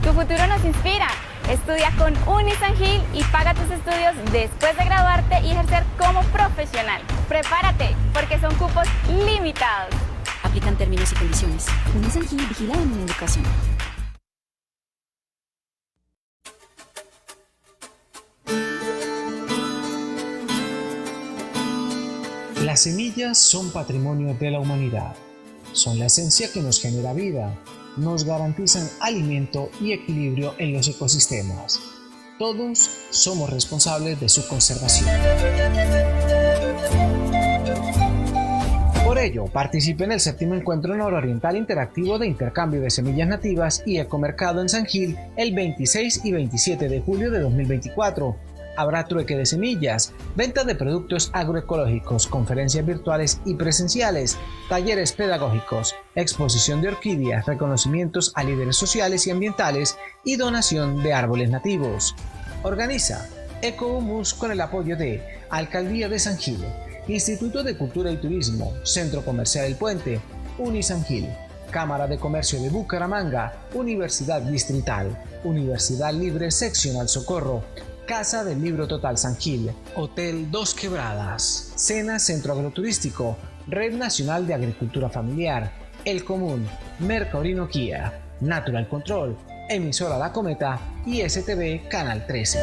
Tu futuro nos inspira. Estudia con Unisan Hill y paga tus estudios después de graduarte y ejercer como profesional. Prepárate, porque son cupos limitados. Aplican términos y condiciones. Unisan Hill, vigilado en educación. Las semillas son patrimonio de la humanidad. Son la esencia que nos genera vida, nos garantizan alimento y equilibrio en los ecosistemas. Todos somos responsables de su conservación. Por ello, participe en el 7º Encuentro Nororiental Interactivo de Intercambio de Semillas Nativas y Ecomercado en San Gil el 26 y 27 de julio de 2024. Habrá trueque de semillas, venta de productos agroecológicos, conferencias virtuales y presenciales, talleres pedagógicos, exposición de orquídeas, reconocimientos a líderes sociales y ambientales y donación de árboles nativos. Organiza Ecohumus con el apoyo de Alcaldía de San Gil, Instituto de Cultura y Turismo, Centro Comercial El Puente, Unisan Gil, Cámara de Comercio de Bucaramanga, Universidad Distrital, Universidad Libre Seccional Socorro, Casa del Libro Total San Gil, Hotel Dos Quebradas, Sena Centro Agroturístico, Red Nacional de Agricultura Familiar, El Común, Merca Orinoquía, Natural Control, Emisora La Cometa y STV Canal 13.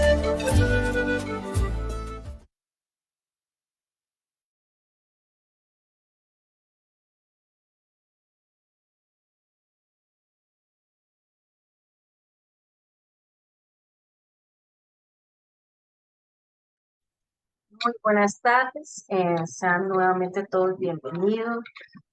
Muy buenas tardes, sean nuevamente todos bienvenidos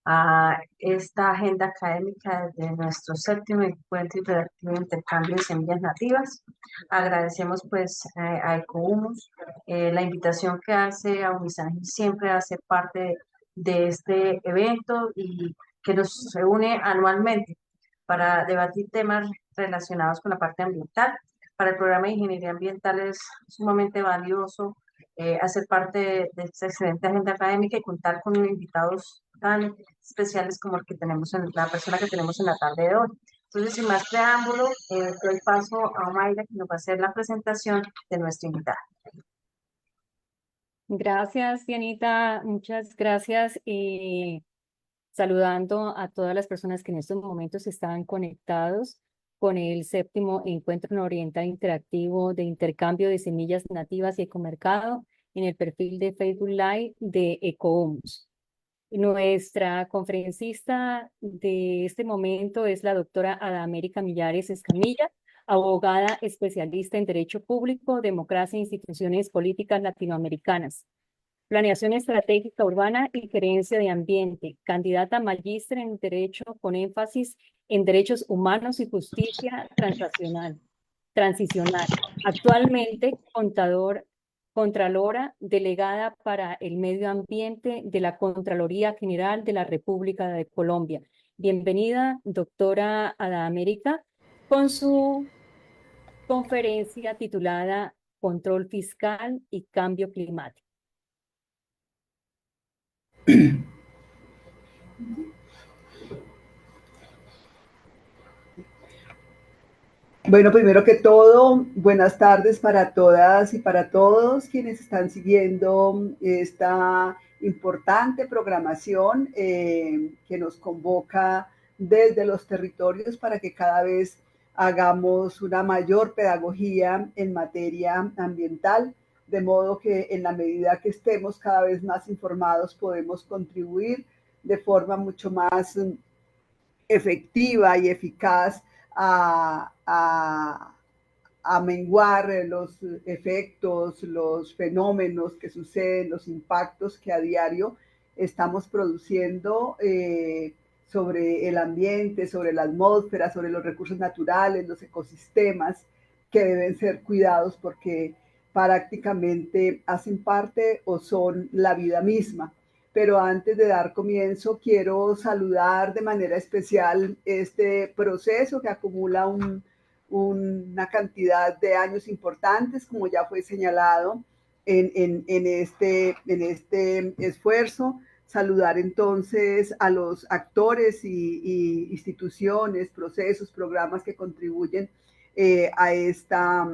a esta agenda académica de nuestro 7º Encuentro Interactivo de Intercambio de Semillas Nativas. Agradecemos pues a Ecohumus la invitación que hace a Unisan Gil siempre a ser parte de este evento y que nos reúne anualmente para debatir temas relacionados con la parte ambiental. Para el programa de Ingeniería Ambiental es sumamente valioso hacer parte de esta excelente agenda académica y contar con invitados tan especiales como el que tenemos la persona que tenemos en la tarde de hoy. Entonces, sin más preámbulo, doy paso a Mayra, que nos va a hacer la presentación de nuestra invitada. Gracias, Dianita, muchas gracias. Saludando a todas las personas que en estos momentos están conectados con el 7º Encuentro Nororiental Interactivo de Intercambio de Semillas Nativas y Ecomercado en el perfil de Facebook Live de Ecohumus. Nuestra conferencista de este momento es la doctora Adamérica Millares Escamilla, abogada especialista en Derecho Público, Democracia e Instituciones Políticas Latinoamericanas, Planeación Estratégica Urbana y Gerencia de Ambiente, candidata magíster en Derecho con énfasis en Derechos Humanos y Justicia Transicional. Actualmente, Contralora Delegada para el Medio Ambiente de la Contraloría General de la República de Colombia. Bienvenida, doctora Adamérica, con su conferencia titulada Control Fiscal y Cambio Climático. Bueno, primero que todo, buenas tardes para todas y para todos quienes están siguiendo esta importante programación que nos convoca desde los territorios para que cada vez hagamos una mayor pedagogía en materia ambiental, de modo que en la medida que estemos cada vez más informados podemos contribuir de forma mucho más efectiva y eficaz a menguar los efectos, los fenómenos que suceden, los impactos que a diario estamos produciendo sobre el ambiente, sobre la atmósfera, sobre los recursos naturales, los ecosistemas que deben ser cuidados porque prácticamente hacen parte o son la vida misma. Pero antes de dar comienzo, quiero saludar de manera especial este proceso que acumula una cantidad de años importantes, como ya fue señalado en este esfuerzo. Saludar entonces a los actores y instituciones, procesos, programas que contribuyen a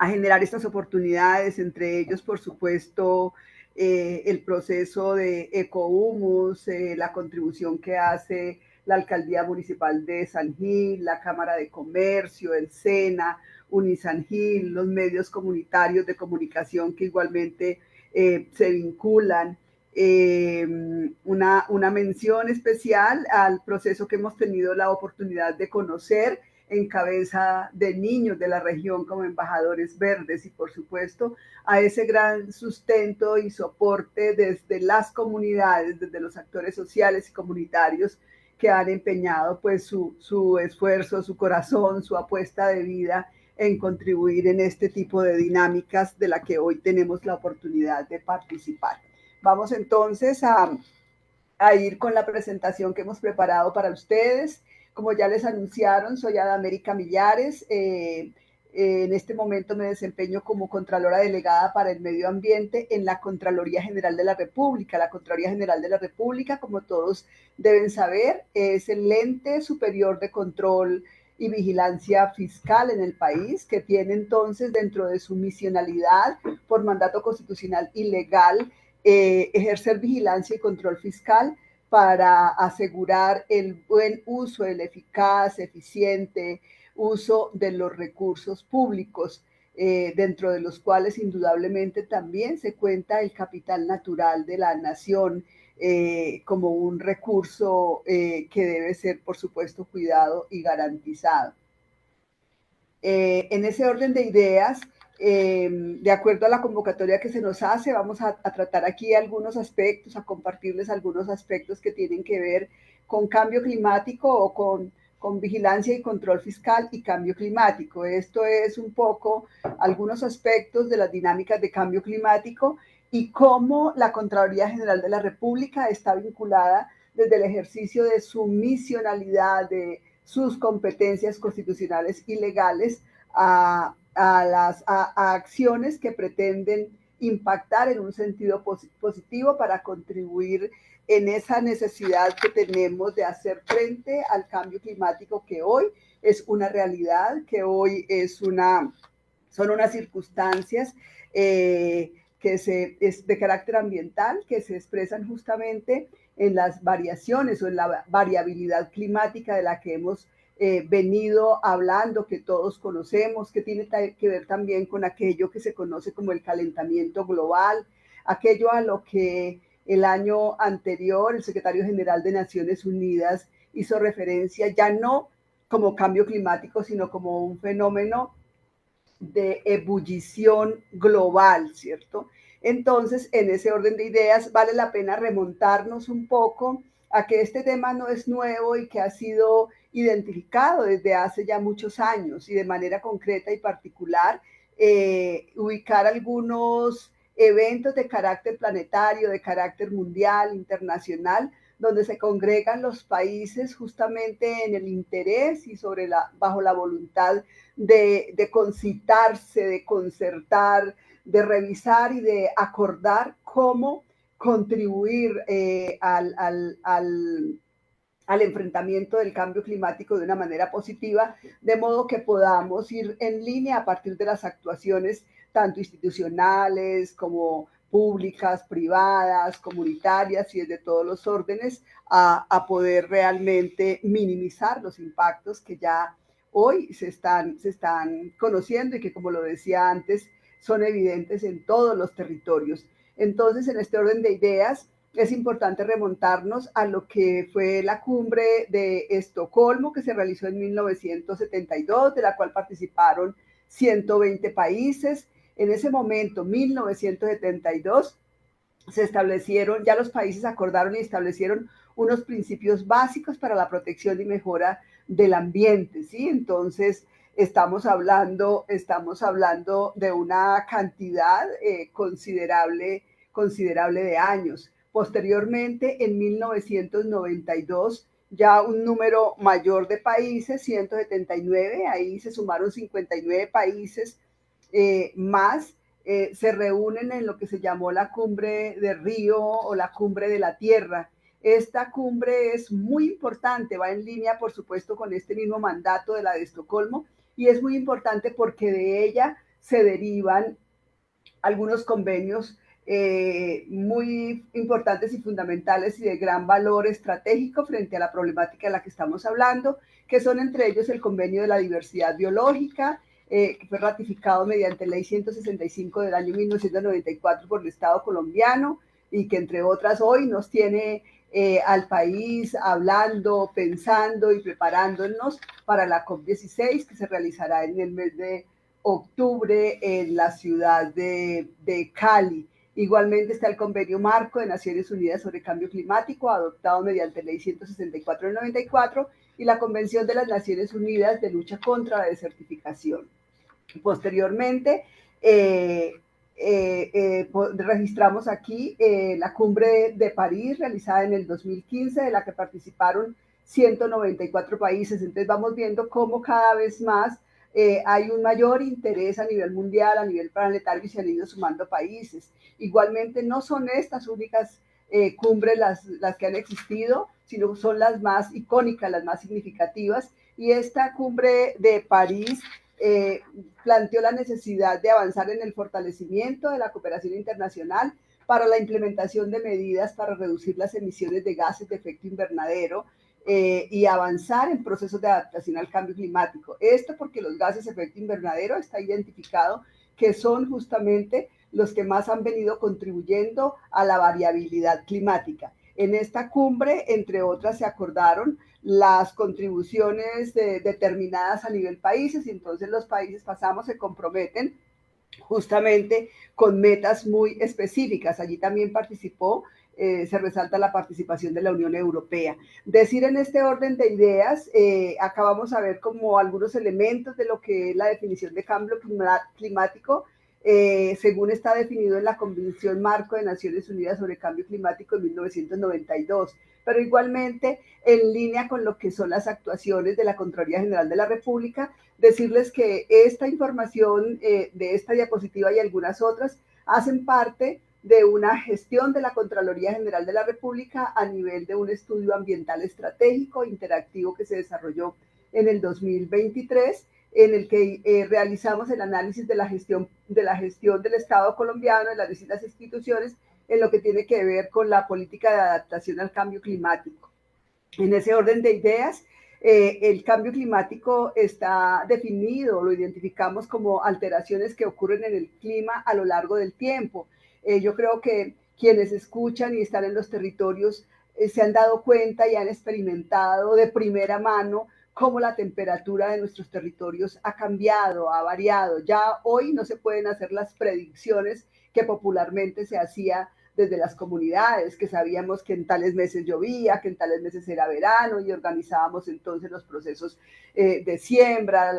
generar estas oportunidades, entre ellos, por supuesto, el proceso de Ecohumus, la contribución que hace la Alcaldía Municipal de San Gil, la Cámara de Comercio, el SENA, Unisan Gil, los medios comunitarios de comunicación que igualmente se vinculan. Una mención especial al proceso que hemos tenido la oportunidad de conocer en cabeza de niños de la región como embajadores verdes y por supuesto a ese gran sustento y soporte desde las comunidades, desde los actores sociales y comunitarios que han empeñado pues su esfuerzo, su corazón, su apuesta de vida en contribuir en este tipo de dinámicas de la que hoy tenemos la oportunidad de participar. Vamos entonces a ir con la presentación que hemos preparado para ustedes. Como ya les anunciaron, soy Adamérica Millares. En este momento me desempeño como Contralora Delegada para el Medio Ambiente en la Contraloría General de la República. La Contraloría General de la República, como todos deben saber, es el ente superior de control y vigilancia fiscal en el país, que tiene entonces dentro de su misionalidad por mandato constitucional y legal ejercer vigilancia y control fiscal para asegurar el buen uso, el eficaz, eficiente uso de los recursos públicos, dentro de los cuales indudablemente también se cuenta el capital natural de la nación como un recurso que debe ser, por supuesto, cuidado y garantizado. En ese orden de ideas, de acuerdo a la convocatoria que se nos hace, vamos a tratar aquí algunos aspectos, a compartirles algunos aspectos que tienen que ver con cambio climático o con vigilancia y control fiscal y cambio climático. Esto es un poco algunos aspectos de las dinámicas de cambio climático y cómo la Contraloría General de la República está vinculada desde el ejercicio de su misionalidad, de sus competencias constitucionales y legales a acciones que pretenden impactar en un sentido positivo para contribuir en esa necesidad que tenemos de hacer frente al cambio climático que hoy es una realidad, que hoy son unas circunstancias es de carácter ambiental que se expresan justamente en las variaciones o en la variabilidad climática de la que hemos venido hablando, que todos conocemos, que tiene que ver también con aquello que se conoce como el calentamiento global, aquello a lo que el año anterior el secretario general de Naciones Unidas hizo referencia ya no como cambio climático, sino como un fenómeno de ebullición global, ¿cierto? Entonces, en ese orden de ideas, vale la pena remontarnos un poco a que este tema no es nuevo y que ha sido identificado desde hace ya muchos años y de manera concreta y particular, ubicar algunos eventos de carácter planetario, de carácter mundial, internacional, donde se congregan los países justamente en el interés y bajo la voluntad de concitarse, de concertar, de revisar y de acordar cómo contribuir al enfrentamiento del cambio climático de una manera positiva, de modo que podamos ir en línea a partir de las actuaciones tanto institucionales como públicas, privadas, comunitarias y desde todos los órdenes a poder realmente minimizar los impactos que ya hoy se están conociendo y que, como lo decía antes, son evidentes en todos los territorios. Entonces, en este orden de ideas, es importante remontarnos a lo que fue la cumbre de Estocolmo, que se realizó en 1972, de la cual participaron 120 países. En ese momento, 1972, se establecieron, ya los países acordaron y establecieron unos principios básicos para la protección y mejora del ambiente, ¿sí? Entonces, estamos hablando de una cantidad considerable de años. Posteriormente, en 1992, ya un número mayor de países, 179, ahí se sumaron 59 países más, se reúnen en lo que se llamó la cumbre de Río o la cumbre de la Tierra. Esta cumbre es muy importante, va en línea, por supuesto, con este mismo mandato de la de Estocolmo, y es muy importante porque de ella se derivan algunos convenios muy importantes y fundamentales y de gran valor estratégico frente a la problemática de la que estamos hablando, que son entre ellos el Convenio de la Diversidad Biológica, que fue ratificado mediante Ley 165 del año 1994 por el Estado colombiano y que entre otras hoy nos tiene al país hablando, pensando y preparándonos para la COP16 que se realizará en el mes de octubre en la ciudad de Cali. Igualmente está el Convenio Marco de Naciones Unidas sobre Cambio Climático, adoptado mediante Ley 164 del 94, y la Convención de las Naciones Unidas de Lucha contra la Desertificación. Posteriormente, registramos aquí la Cumbre de París, realizada en el 2015, de la que participaron 194 países. Entonces vamos viendo cómo cada vez más hay un mayor interés a nivel mundial, a nivel planetario, y se han ido sumando países. Igualmente, no son estas únicas cumbres las que han existido, sino son las más icónicas, las más significativas, y esta cumbre de París planteó la necesidad de avanzar en el fortalecimiento de la cooperación internacional para la implementación de medidas para reducir las emisiones de gases de efecto invernadero y avanzar en procesos de adaptación al cambio climático. Esto porque los gases de efecto invernadero está identificado que son justamente los que más han venido contribuyendo a la variabilidad climática. En esta cumbre, entre otras, se acordaron las contribuciones determinadas a nivel países, y entonces los países se comprometen justamente con metas muy específicas. Allí también participó, se resalta la participación de la Unión Europea. Decir en este orden de ideas, acabamos a ver como algunos elementos de lo que es la definición de cambio climático, según está definido en la Convención Marco de Naciones Unidas sobre Cambio Climático de 1992, pero igualmente en línea con lo que son las actuaciones de la Contraloría General de la República, decirles que esta información de esta diapositiva y algunas otras hacen parte de una gestión de la Contraloría General de la República a nivel de un estudio ambiental estratégico interactivo que se desarrolló en el 2023, en el que realizamos el análisis de la gestión del Estado colombiano, de las distintas instituciones, en lo que tiene que ver con la política de adaptación al cambio climático. En ese orden de ideas, el cambio climático está definido, lo identificamos como alteraciones que ocurren en el clima a lo largo del tiempo. Yo creo que quienes escuchan y están en los territorios se han dado cuenta y han experimentado de primera mano cómo la temperatura de nuestros territorios ha cambiado, ha variado. Ya hoy no se pueden hacer las predicciones que popularmente se hacía desde las comunidades, que sabíamos que en tales meses llovía, que en tales meses era verano, y organizábamos entonces los procesos de siembra,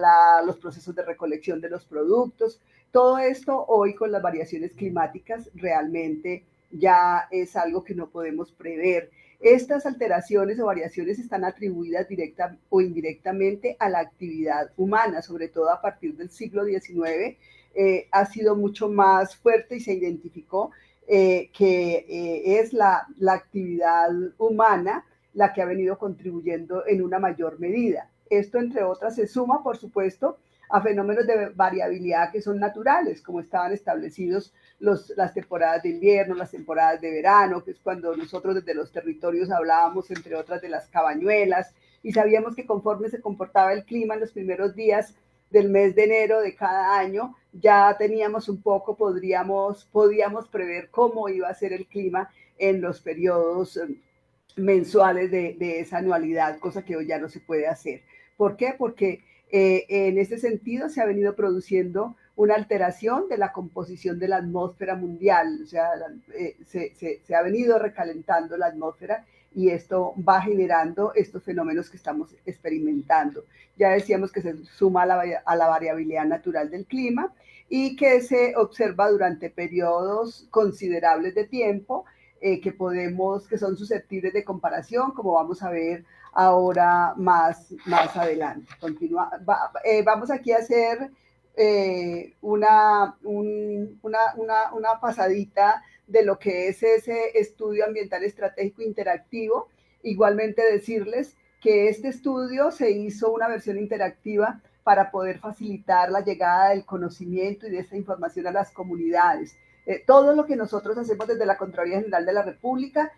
los procesos de recolección de los productos. Todo esto hoy con las variaciones climáticas realmente ya es algo que no podemos prever. Estas alteraciones o variaciones están atribuidas directa o indirectamente a la actividad humana, sobre todo a partir del siglo XIX, ha sido mucho más fuerte y se identificó que es la actividad humana la que ha venido contribuyendo en una mayor medida. Esto, entre otras, se suma, por supuesto, a fenómenos de variabilidad que son naturales, como estaban establecidos las temporadas de invierno, las temporadas de verano, que es cuando nosotros desde los territorios hablábamos, entre otras, de las cabañuelas, y sabíamos que conforme se comportaba el clima en los primeros días del mes de enero de cada año, ya teníamos un poco, podíamos prever cómo iba a ser el clima en los periodos mensuales de esa anualidad, cosa que hoy ya no se puede hacer. ¿Por qué? Porque en este sentido se ha venido produciendo una alteración de la composición de la atmósfera mundial, o sea, se ha venido recalentando la atmósfera y esto va generando estos fenómenos que estamos experimentando. Ya decíamos que se suma a la variabilidad natural del clima y que se observa durante periodos considerables de tiempo que son susceptibles de comparación, como vamos a ver ahora más adelante. Vamos aquí a hacer una pasadita de lo que es ese estudio ambiental estratégico interactivo. Igualmente decirles que este estudio se hizo una versión interactiva para poder facilitar la llegada del conocimiento y de esta información a las comunidades. Todo lo que nosotros hacemos desde la Contraloría General de la República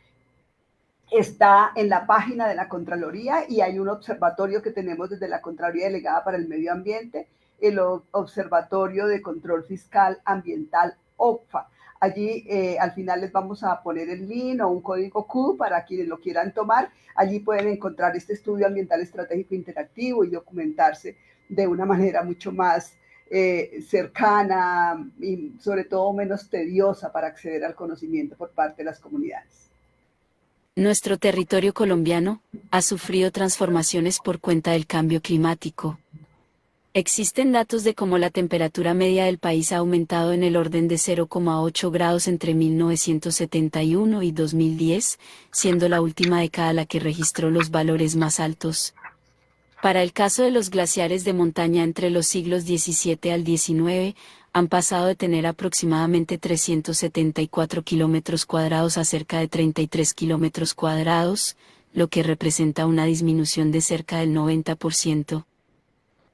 está en la página de la Contraloría, y hay un observatorio que tenemos desde la Contraloría Delegada para el Medio Ambiente, el Observatorio de Control Fiscal Ambiental OCFA. Allí al final les vamos a poner el link o un código Q para quienes lo quieran tomar. Allí pueden encontrar este estudio ambiental estratégico interactivo y documentarse de una manera mucho más cercana y sobre todo menos tediosa para acceder al conocimiento por parte de las comunidades. Nuestro territorio colombiano ha sufrido transformaciones por cuenta del cambio climático. Existen datos de cómo la temperatura media del país ha aumentado en el orden de 0,8 grados entre 1971 y 2010, siendo la última década la que registró los valores más altos. Para el caso de los glaciares de montaña entre los siglos XVII al XIX, han pasado de tener aproximadamente 374 kilómetros cuadrados a cerca de 33 kilómetros cuadrados, lo que representa una disminución de cerca del 90%.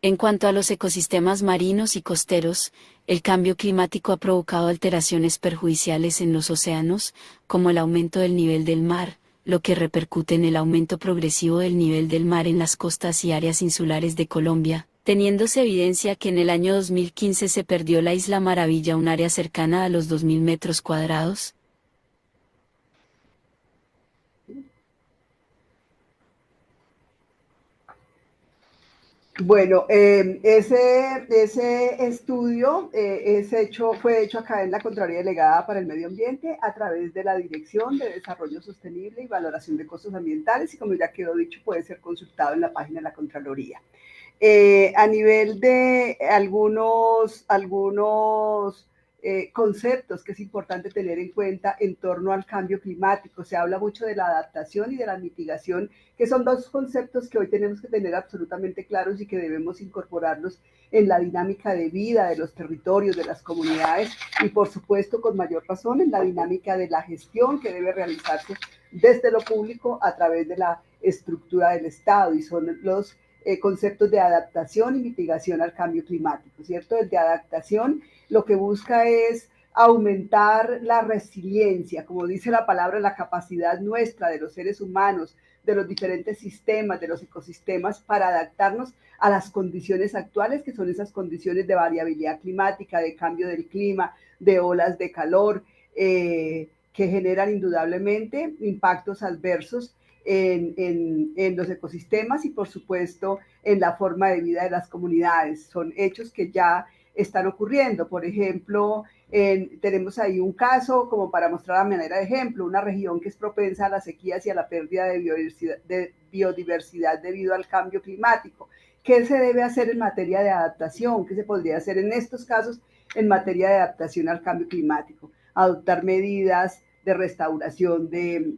En cuanto a los ecosistemas marinos y costeros, el cambio climático ha provocado alteraciones perjudiciales en los océanos, como el aumento del nivel del mar, lo que repercute en el aumento progresivo del nivel del mar en las costas y áreas insulares de Colombia, teniéndose evidencia que en el año 2015 se perdió la Isla Maravilla, un área cercana a los 2.000 metros cuadrados. Bueno, ese estudio fue hecho acá en la Contraloría Delegada para el Medio Ambiente a través de la Dirección de Desarrollo Sostenible y Valoración de Costos Ambientales, y como ya quedó dicho, puede ser consultado en la página de la Contraloría. A nivel de algunos conceptos que es importante tener en cuenta en torno al cambio climático. Se habla mucho de la adaptación y de la mitigación, que son dos conceptos que hoy tenemos que tener absolutamente claros y que debemos incorporarlos en la dinámica de vida de los territorios, de las comunidades, y por supuesto con mayor razón en la dinámica de la gestión que debe realizarse desde lo público a través de la estructura del Estado, y son los conceptos de adaptación y mitigación al cambio climático, ¿cierto? El de adaptación lo que busca es aumentar la resiliencia, como dice la palabra, la capacidad nuestra de los seres humanos, de los diferentes sistemas, de los ecosistemas, para adaptarnos a las condiciones actuales, que son esas condiciones de variabilidad climática, de cambio del clima, de olas de calor, que generan indudablemente impactos adversos en los ecosistemas y por supuesto en la forma de vida de las comunidades. Son hechos que ya están ocurriendo. Por ejemplo, tenemos ahí un caso como para mostrar a manera de ejemplo, una región que es propensa a las sequías y a la pérdida de biodiversidad debido al cambio climático. ¿Qué se debe hacer en materia de adaptación? ¿Qué se podría hacer en estos casos en materia de adaptación al cambio climático? Adoptar medidas de restauración de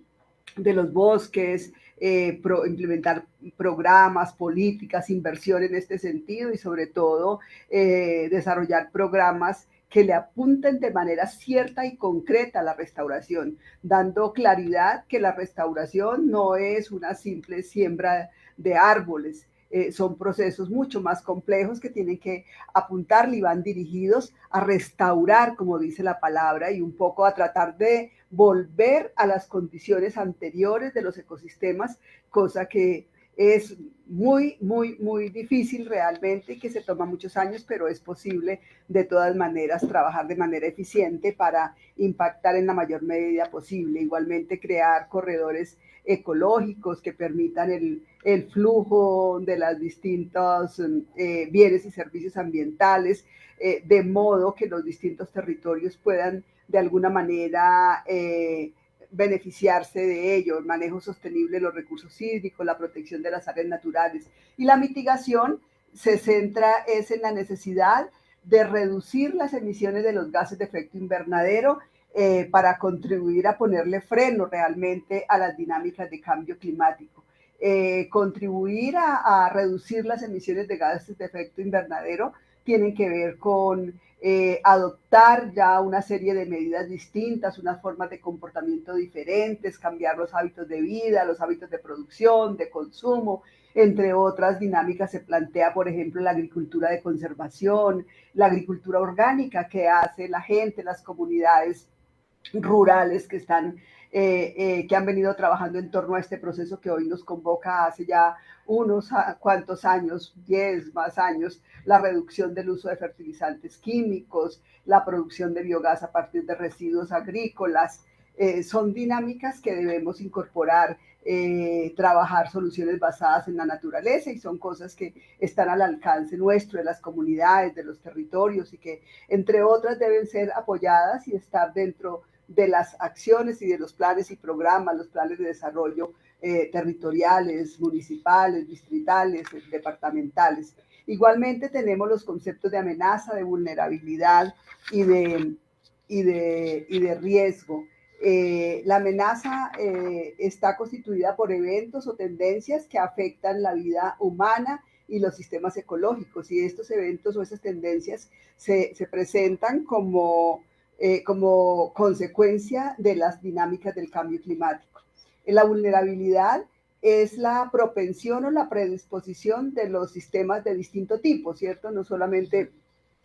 los bosques, implementar programas, políticas, inversión en este sentido, y sobre todo desarrollar programas que le apunten de manera cierta y concreta a la restauración, dando claridad que la restauración no es una simple siembra de árboles, son procesos mucho más complejos que tienen que apuntarle y van dirigidos a restaurar, como dice la palabra, y un poco a tratar de volver a las condiciones anteriores de los ecosistemas, cosa que es muy, muy, muy difícil realmente y que se toma muchos años, pero es posible de todas maneras trabajar de manera eficiente para impactar en la mayor medida posible. Igualmente crear corredores ecológicos que permitan el flujo de los distintos bienes y servicios ambientales, de modo que los distintos territorios puedan de alguna manera beneficiarse de ello, el manejo sostenible de los recursos hídricos, la protección de las áreas naturales. Y la mitigación se centra en la necesidad de reducir las emisiones de los gases de efecto invernadero para contribuir a ponerle freno realmente a las dinámicas de cambio climático. Contribuir a reducir las emisiones de gases de efecto invernadero tienen que ver con adoptar ya una serie de medidas distintas, unas formas de comportamiento diferentes, cambiar los hábitos de vida, los hábitos de producción, de consumo, entre otras dinámicas se plantea, por ejemplo, la agricultura de conservación, la agricultura orgánica que hace la gente, las comunidades rurales que han venido trabajando en torno a este proceso que hoy nos convoca hace ya unos cuantos años, 10 más años, la reducción del uso de fertilizantes químicos, la producción de biogás a partir de residuos agrícolas. Son dinámicas que debemos incorporar, trabajar soluciones basadas en la naturaleza y son cosas que están al alcance nuestro, de las comunidades, de los territorios y que, entre otras, deben ser apoyadas y estar dentro de las acciones y de los planes y programas, los planes de desarrollo territoriales, municipales, distritales, departamentales. Igualmente tenemos los conceptos de amenaza, de vulnerabilidad y de riesgo. La amenaza está constituida por eventos o tendencias que afectan la vida humana y los sistemas ecológicos, y estos eventos o esas tendencias se presentan como consecuencia de las dinámicas del cambio climático. La vulnerabilidad es la propensión o la predisposición de los sistemas de distinto tipo, ¿cierto? No solamente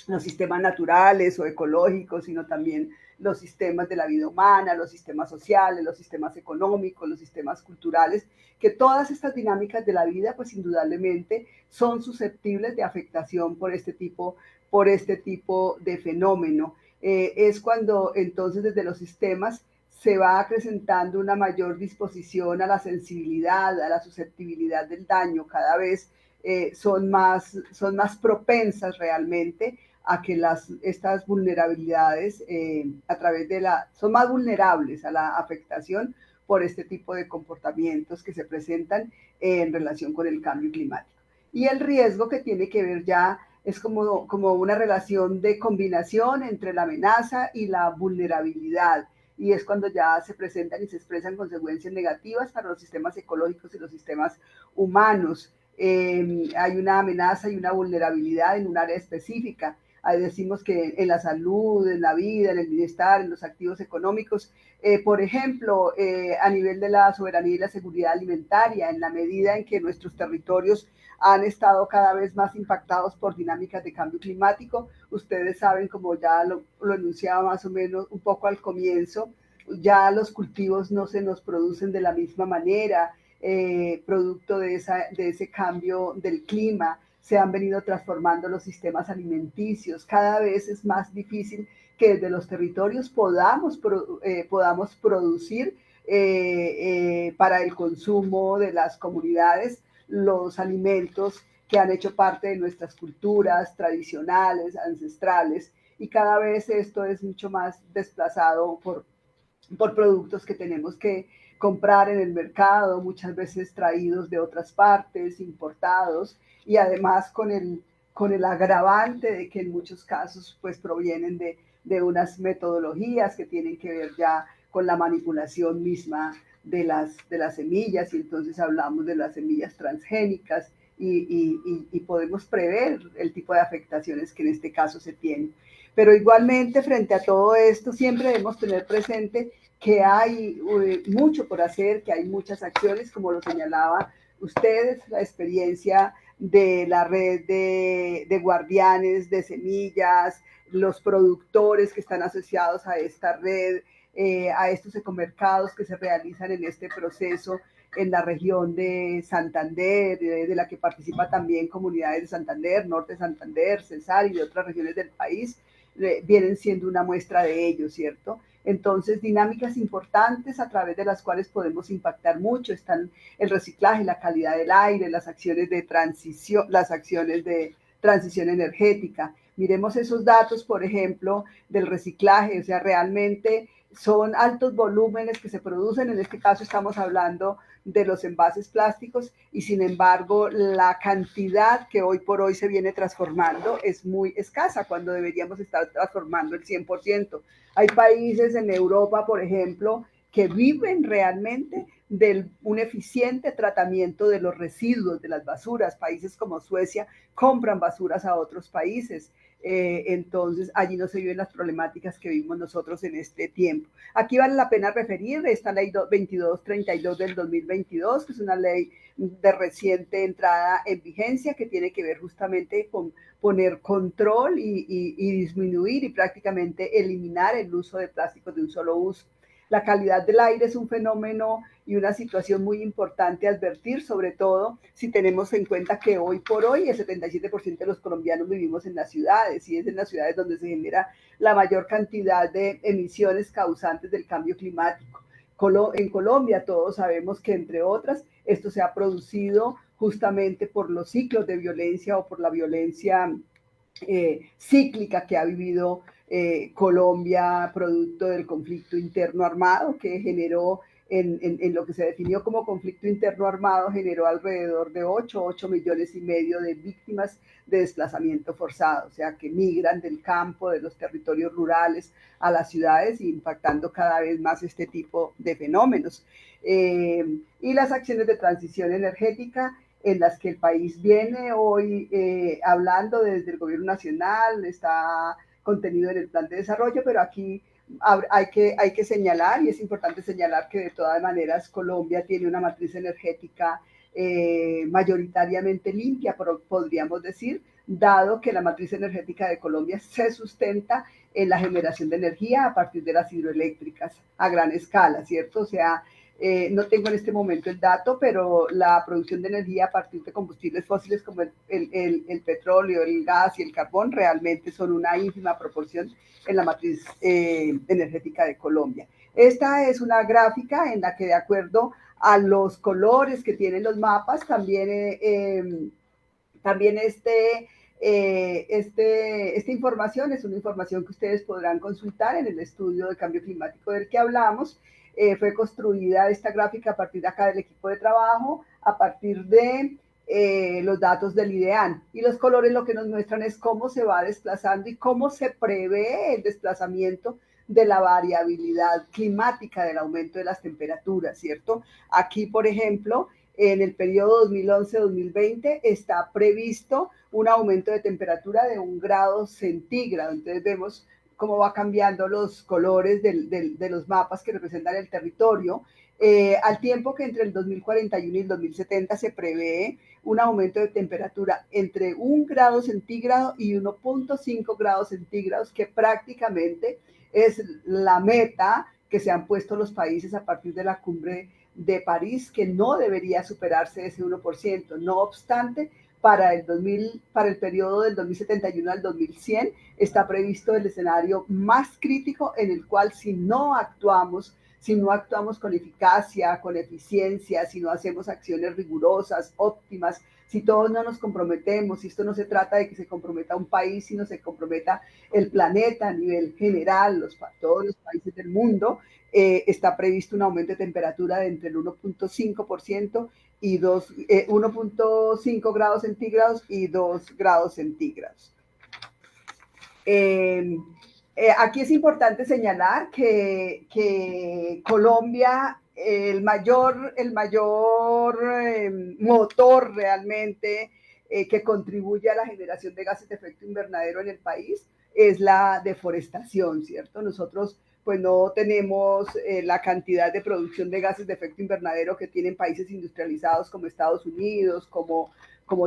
los sistemas naturales o ecológicos, sino también los sistemas de la vida humana, los sistemas sociales, los sistemas económicos, los sistemas culturales, que todas estas dinámicas de la vida, pues indudablemente son susceptibles de afectación por este tipo de fenómeno. Es cuando entonces desde los sistemas se va acrecentando una mayor disposición a la sensibilidad, a la susceptibilidad del daño, cada vez son más propensas realmente a que estas vulnerabilidades son más vulnerables a la afectación por este tipo de comportamientos que se presentan en relación con el cambio climático. Y el riesgo que tiene que ver ya es como una relación de combinación entre la amenaza y la vulnerabilidad, y es cuando ya se presentan y se expresan consecuencias negativas para los sistemas ecológicos y los sistemas humanos. Hay una amenaza y una vulnerabilidad en un área específica. Ahí decimos que en la salud, en la vida, en el bienestar, en los activos económicos, por ejemplo, a nivel de la soberanía y la seguridad alimentaria, en la medida en que nuestros territorios han estado cada vez más impactados por dinámicas de cambio climático. Ustedes saben, como ya lo enunciaba más o menos un poco al comienzo, ya los cultivos no se nos producen de la misma manera, producto de ese cambio del clima. Se han venido transformando los sistemas alimenticios. Cada vez es más difícil que desde los territorios podamos producir para el consumo de las comunidades los alimentos que han hecho parte de nuestras culturas tradicionales, ancestrales, y cada vez esto es mucho más desplazado por productos que tenemos que comprar en el mercado, muchas veces traídos de otras partes, importados, y además con el agravante de que en muchos casos pues provienen de unas metodologías que tienen que ver ya con la manipulación misma de las semillas, y entonces hablamos de las semillas transgénicas y podemos prever el tipo de afectaciones que en este caso se tienen. Pero igualmente, frente a todo esto, siempre debemos tener presente que hay mucho por hacer, que hay muchas acciones, como lo señalaba ustedes, la experiencia de la red de guardianes de semillas, los productores que están asociados a esta red, a estos ecomercados que se realizan en este proceso en la región de Santander, de la que participa también comunidades de Santander, Norte de Santander, Cesar y de otras regiones del país, vienen siendo una muestra de ello, ¿cierto? Entonces, dinámicas importantes a través de las cuales podemos impactar mucho están el reciclaje, la calidad del aire, las acciones de transición energética. Miremos esos datos, por ejemplo, del reciclaje, o sea, realmente son altos volúmenes que se producen. En este caso estamos hablando de los envases plásticos y sin embargo la cantidad que hoy por hoy se viene transformando es muy escasa cuando deberíamos estar transformando el 100%. Hay países en Europa, por ejemplo, que viven realmente de un eficiente tratamiento de los residuos, de las basuras. Países como Suecia compran basuras a otros países. Entonces allí no se viven las problemáticas que vimos nosotros en este tiempo. Aquí vale la pena referir esta ley 2232 del 2022, que es una ley de reciente entrada en vigencia que tiene que ver justamente con poner control y disminuir y prácticamente eliminar el uso de plásticos de un solo uso. La calidad del aire es un fenómeno y una situación muy importante a advertir, sobre todo si tenemos en cuenta que hoy por hoy el 77% de los colombianos vivimos en las ciudades y es en las ciudades donde se genera la mayor cantidad de emisiones causantes del cambio climático. En Colombia todos sabemos que, entre otras, esto se ha producido justamente por los ciclos de violencia o por la violencia cíclica que ha vivido Colombia, producto del conflicto interno armado que generó en lo que se definió como conflicto interno armado, generó alrededor de 8 millones y medio de víctimas de desplazamiento forzado, o sea, que migran del campo, de los territorios rurales a las ciudades, impactando cada vez más este tipo de fenómenos. Y las acciones de transición energética en las que el país viene hoy hablando desde el gobierno nacional, está contenido en el plan de desarrollo, pero aquí hay que señalar, y es importante señalar que de todas maneras Colombia tiene una matriz energética mayoritariamente limpia, podríamos decir, dado que la matriz energética de Colombia se sustenta en la generación de energía a partir de las hidroeléctricas a gran escala, ¿cierto? O sea, no tengo en este momento el dato, pero la producción de energía a partir de combustibles fósiles como el petróleo, el gas y el carbón realmente son una ínfima proporción en la matriz energética de Colombia. Esta es una gráfica en la que, de acuerdo a los colores que tienen los mapas, también esta información es una información que ustedes podrán consultar en el estudio de cambio climático del que hablamos. Fue construida esta gráfica a partir de acá del equipo de trabajo, a partir de los datos del IDEAN. Y los colores lo que nos muestran es cómo se va desplazando y cómo se prevé el desplazamiento de la variabilidad climática, del aumento de las temperaturas, ¿cierto? Aquí, por ejemplo, en el periodo 2011-2020 está previsto un aumento de temperatura de 1 grado centígrado. Entonces vemos cómo va cambiando los colores de los mapas que representan el territorio, al tiempo que entre el 2041 y el 2070 se prevé un aumento de temperatura entre 1 grado centígrado y 1.5 grados centígrados, que prácticamente es la meta que se han puesto los países a partir de la cumbre de París, que no debería superarse ese 1%. No obstante, para el periodo del 2071 al 2100 está previsto el escenario más crítico en el cual si no actuamos con eficacia, con eficiencia, si no hacemos acciones rigurosas, óptimas, si todos no nos comprometemos, si esto no se trata de que se comprometa un país, sino se comprometa el planeta a nivel general, todos los países del mundo, está previsto un aumento de temperatura de entre el 1.5% y 1.5 grados centígrados y 2 grados centígrados. Aquí es importante señalar que Colombia, el mayor motor realmente que contribuye a la generación de gases de efecto invernadero en el país es la deforestación, ¿cierto? Nosotros pues no tenemos la cantidad de producción de gases de efecto invernadero que tienen países industrializados como Estados Unidos, como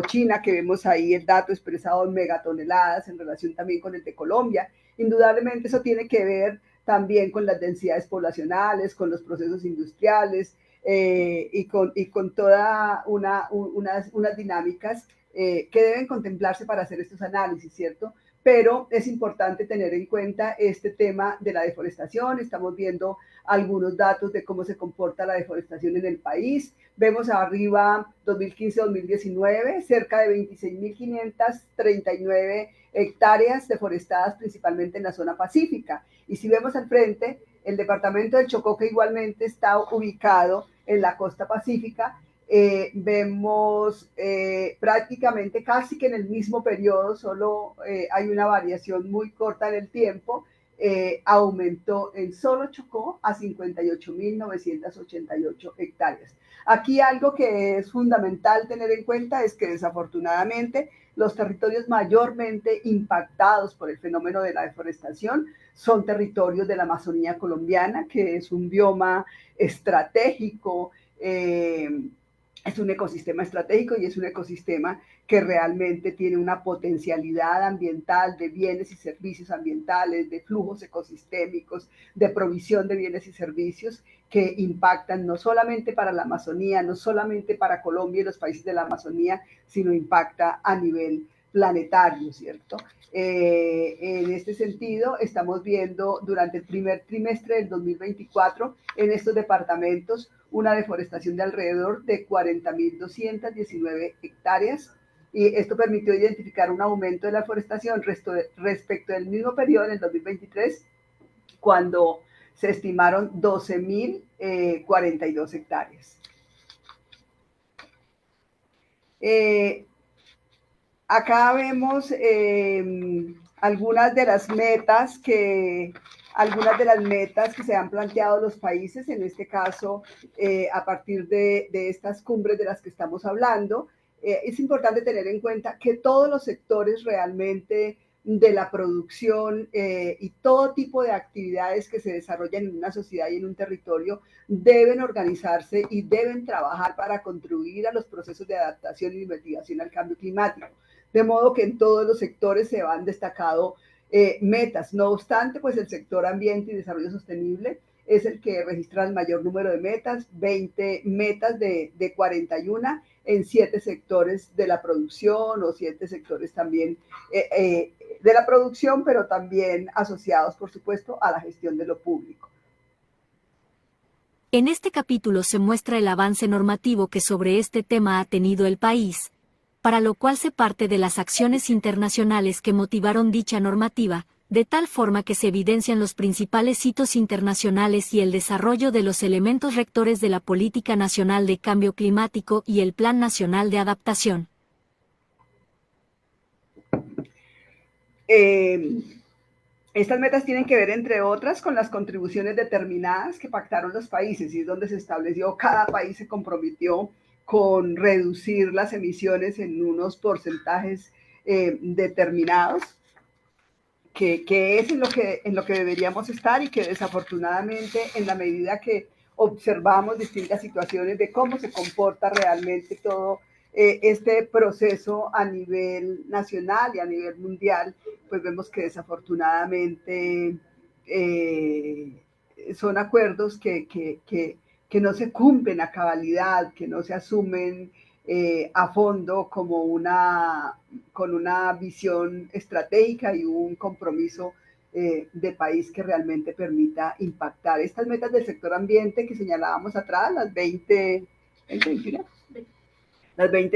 China, que vemos ahí el dato expresado en megatoneladas en relación también con el de Colombia. Indudablemente eso tiene que ver también con las densidades poblacionales, con los procesos industriales y con toda unas dinámicas que deben contemplarse para hacer estos análisis, ¿cierto? Pero es importante tener en cuenta este tema de la deforestación. Estamos viendo algunos datos de cómo se comporta la deforestación en el país. Vemos arriba 2015-2019, cerca de 26.539 hectáreas deforestadas principalmente en la zona pacífica. Y si vemos al frente, el departamento del Chocó, que igualmente está ubicado en la costa pacífica, vemos prácticamente casi que en el mismo periodo, solo hay una variación muy corta en el tiempo, aumentó en solo Chocó a 58.988 hectáreas. Aquí algo que es fundamental tener en cuenta es que desafortunadamente los territorios mayormente impactados por el fenómeno de la deforestación son territorios de la Amazonía colombiana, que es un bioma estratégico, es un ecosistema estratégico y es un ecosistema que realmente tiene una potencialidad ambiental de bienes y servicios ambientales, de flujos ecosistémicos, de provisión de bienes y servicios que impactan no solamente para la Amazonía, no solamente para Colombia y los países de la Amazonía, sino impacta a nivel planetario, ¿cierto? En este sentido, estamos viendo durante el primer trimestre del 2024 en estos departamentos una deforestación de alrededor de 40.219 hectáreas, y esto permitió identificar un aumento de la deforestación respecto del mismo periodo en el 2023, cuando se estimaron 12.042 hectáreas. Acá vemos algunas de las metas que se han planteado los países, en este caso, a partir de estas cumbres de las que estamos hablando. Es importante tener en cuenta que todos los sectores realmente de la producción y todo tipo de actividades que se desarrollan en una sociedad y en un territorio deben organizarse y deben trabajar para contribuir a los procesos de adaptación y mitigación al cambio climático. De modo que en todos los sectores se han destacado metas. No obstante, pues el sector ambiente y desarrollo sostenible es el que registra el mayor número de metas, 20 metas de 41 en 7 sectores de la producción, o 7 sectores también de la producción, pero también asociados, por supuesto, a la gestión de lo público. En este capítulo se muestra el avance normativo que sobre este tema ha tenido el país, para lo cual se parte de las acciones internacionales que motivaron dicha normativa, de tal forma que se evidencian los principales hitos internacionales y el desarrollo de los elementos rectores de la Política Nacional de Cambio Climático y el Plan Nacional de Adaptación. Estas metas tienen que ver, entre otras, con las contribuciones determinadas que pactaron los países, y es donde se estableció, cada país se comprometió con reducir las emisiones en unos porcentajes determinados, que es en lo que deberíamos estar, y que desafortunadamente, en la medida que observamos distintas situaciones de cómo se comporta realmente todo este proceso a nivel nacional y a nivel mundial, pues vemos que desafortunadamente son acuerdos que no se cumplen a cabalidad, que no se asumen a fondo con una visión estratégica y un compromiso de país que realmente permita impactar. Estas metas del sector ambiente que señalábamos atrás, las 20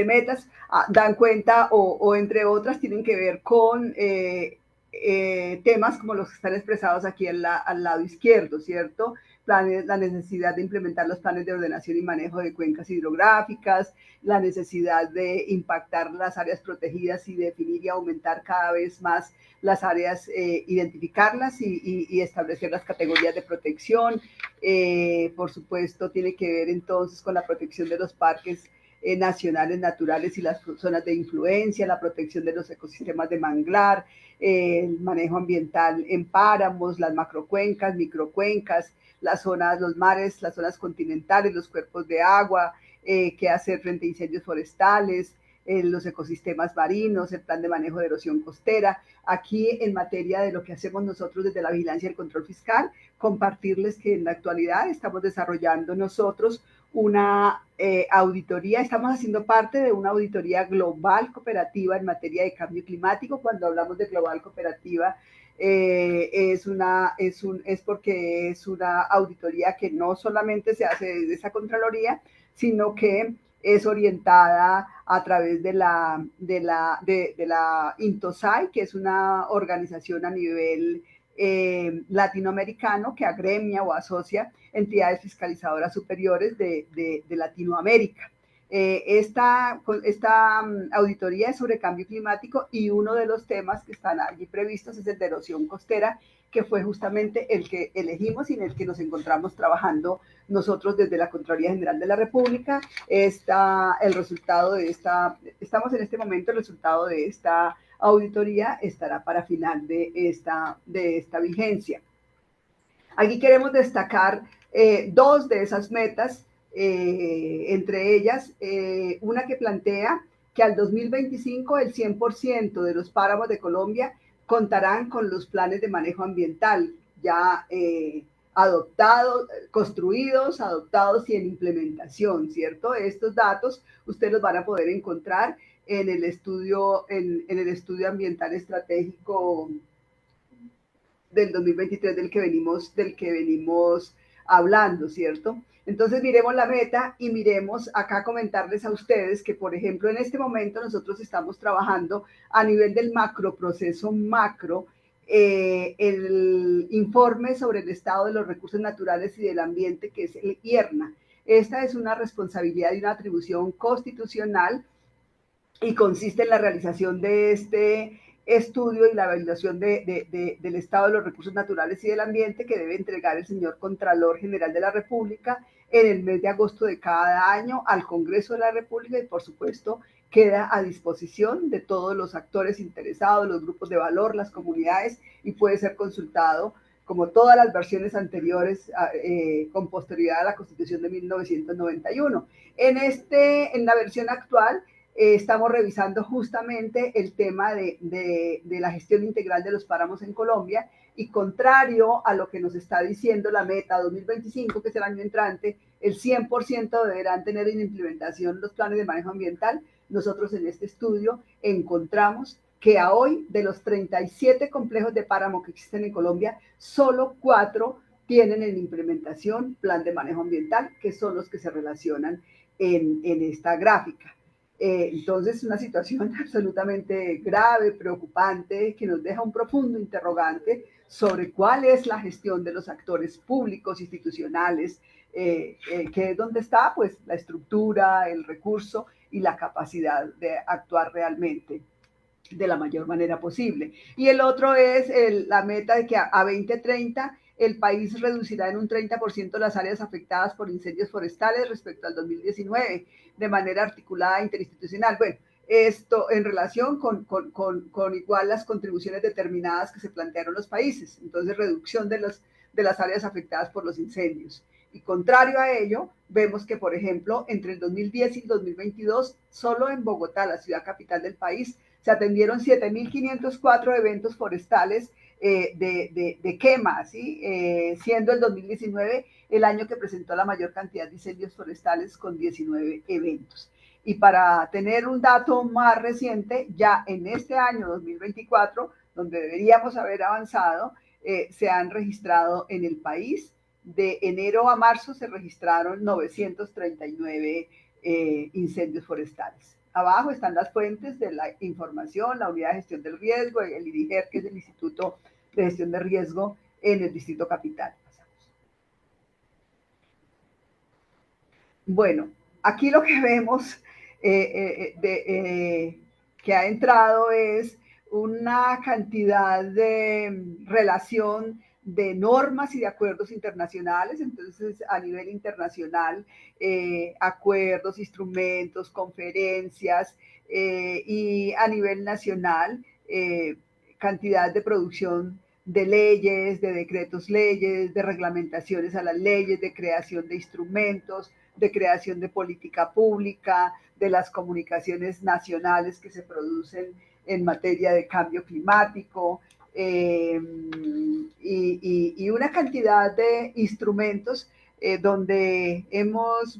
metas, dan cuenta o entre otras tienen que ver con temas como los que están expresados aquí al lado izquierdo, ¿cierto? La necesidad de implementar los planes de ordenación y manejo de cuencas hidrográficas, la necesidad de impactar las áreas protegidas y definir y aumentar cada vez más las áreas, identificarlas y establecer las categorías de protección. Por supuesto, tiene que ver entonces con la protección de los parques nacionales naturales y las zonas de influencia, la protección de los ecosistemas de manglar, el manejo ambiental en páramos, las macrocuencas, microcuencas, las zonas, los mares, las zonas continentales, los cuerpos de agua, qué hacer frente a incendios forestales, los ecosistemas marinos, el plan de manejo de erosión costera. Aquí, en materia de lo que hacemos nosotros desde la vigilancia y el control fiscal, compartirles que en la actualidad estamos desarrollando nosotros una auditoría, estamos haciendo parte de una auditoría global cooperativa en materia de cambio climático. Cuando hablamos de global cooperativa, es porque es una auditoría que no solamente se hace desde esa Contraloría, sino que es orientada a través de la INTOSAI, que es una organización a nivel latinoamericano que agremia o asocia entidades fiscalizadoras superiores de Latinoamérica. Esta auditoría es sobre cambio climático y uno de los temas que están allí previstos es el de erosión costera, que fue justamente el que elegimos y en el que nos encontramos trabajando nosotros desde la Contraloría General de la República. Estamos en este momento, el resultado de esta auditoría estará para final de esta vigencia. Aquí queremos destacar dos de esas metas, entre ellas una que plantea que al 2025 el 100% de los páramos de Colombia contarán con los planes de manejo ambiental ya adoptados, construidos, adoptados y en implementación, ¿cierto? Estos datos ustedes los van a poder encontrar en el estudio ambiental estratégico del 2023 del que venimos hablando, ¿cierto? Entonces miremos la meta y miremos acá comentarles a ustedes que, por ejemplo, en este momento nosotros estamos trabajando a nivel del macroproceso macro, el informe sobre el estado de los recursos naturales y del ambiente, que es el IERNA. Esta es una responsabilidad y una atribución constitucional y consiste en la realización de este estudio y la validación del estado de los recursos naturales y del ambiente que debe entregar el señor Contralor General de la República en el mes de agosto de cada año al Congreso de la República y, por supuesto, queda a disposición de todos los actores interesados, los grupos de valor, las comunidades, y puede ser consultado como todas las versiones anteriores con posterioridad a la Constitución de 1991. En la versión actual, estamos revisando justamente el tema de la gestión integral de los páramos en Colombia y, contrario a lo que nos está diciendo la meta 2025, que es el año entrante, el 100% deberán tener en implementación los planes de manejo ambiental. Nosotros en este estudio encontramos que a hoy, de los 37 complejos de páramo que existen en Colombia, solo 4 tienen en implementación plan de manejo ambiental, que son los que se relacionan en esta gráfica. Entonces, una situación absolutamente grave, preocupante, que nos deja un profundo interrogante sobre cuál es la gestión de los actores públicos, institucionales, que es donde está pues la estructura, el recurso y la capacidad de actuar realmente de la mayor manera posible. Y el otro es la meta de que a 2030 el país reducirá en un 30% las áreas afectadas por incendios forestales respecto al 2019, de manera articulada e interinstitucional. Bueno, esto en relación con igual las contribuciones determinadas que se plantearon los países. Entonces, reducción de las áreas afectadas por los incendios. Y contrario a ello, vemos que, por ejemplo, entre el 2010 y el 2022, solo en Bogotá, la ciudad capital del país, se atendieron 7.504 eventos forestales de quema, ¿sí? Siendo el 2019 el año que presentó la mayor cantidad de incendios forestales con 19 eventos. Y para tener un dato más reciente, ya en este año 2024, donde deberíamos haber avanzado, se han registrado en el país, de enero a marzo se registraron 939 incendios forestales. Abajo están las fuentes de la información, la Unidad de Gestión del Riesgo, el IDIGER, que es el Instituto de Gestión de Riesgo en el Distrito Capital. Bueno, aquí lo que vemos que ha entrado es una cantidad de relación de normas y de acuerdos internacionales. Entonces, a nivel internacional, acuerdos, instrumentos, conferencias, y a nivel nacional, cantidad de producción de leyes, de decretos leyes, de reglamentaciones a las leyes, de creación de instrumentos, de creación de política pública, de las comunicaciones nacionales que se producen en materia de cambio climático, y una cantidad de instrumentos donde hemos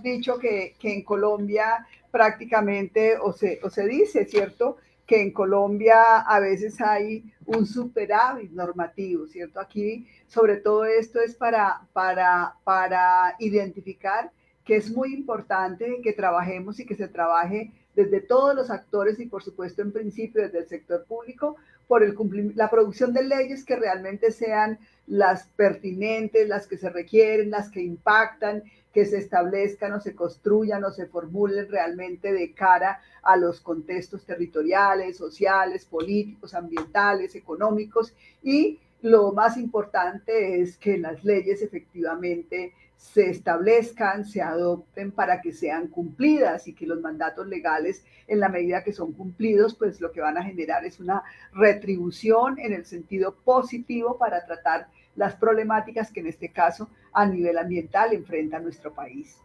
dicho que en Colombia prácticamente, o se dice, ¿cierto?, que en Colombia a veces hay un superávit normativo, ¿cierto? Aquí, sobre todo esto es para identificar que es muy importante que trabajemos y que se trabaje desde todos los actores y, por supuesto, en principio desde el sector público, por la producción de leyes que realmente sean las pertinentes, las que se requieren, las que impactan, que se establezcan o se construyan o se formulen realmente de cara a los contextos territoriales, sociales, políticos, ambientales, económicos, y lo más importante es que las leyes efectivamente se establezcan, se adopten para que sean cumplidas, y que los mandatos legales, en la medida que son cumplidos, pues lo que van a generar es una retribución en el sentido positivo para tratar las problemáticas que en este caso a nivel ambiental enfrenta nuestro país.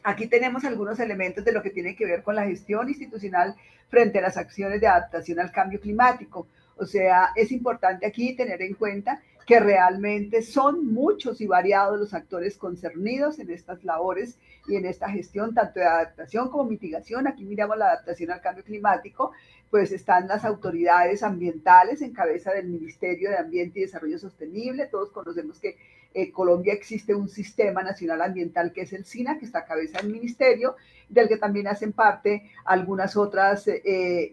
Aquí tenemos algunos elementos de lo que tiene que ver con la gestión institucional frente a las acciones de adaptación al cambio climático. O sea, es importante aquí tener en cuenta que realmente son muchos y variados los actores concernidos en estas labores y en esta gestión, tanto de adaptación como mitigación. Aquí miramos la adaptación al cambio climático, pues están las autoridades ambientales en cabeza del Ministerio de Ambiente y Desarrollo Sostenible. Todos conocemos que en Colombia existe un sistema nacional ambiental que es el SINA, que está a cabeza del ministerio, del que también hacen parte algunas otras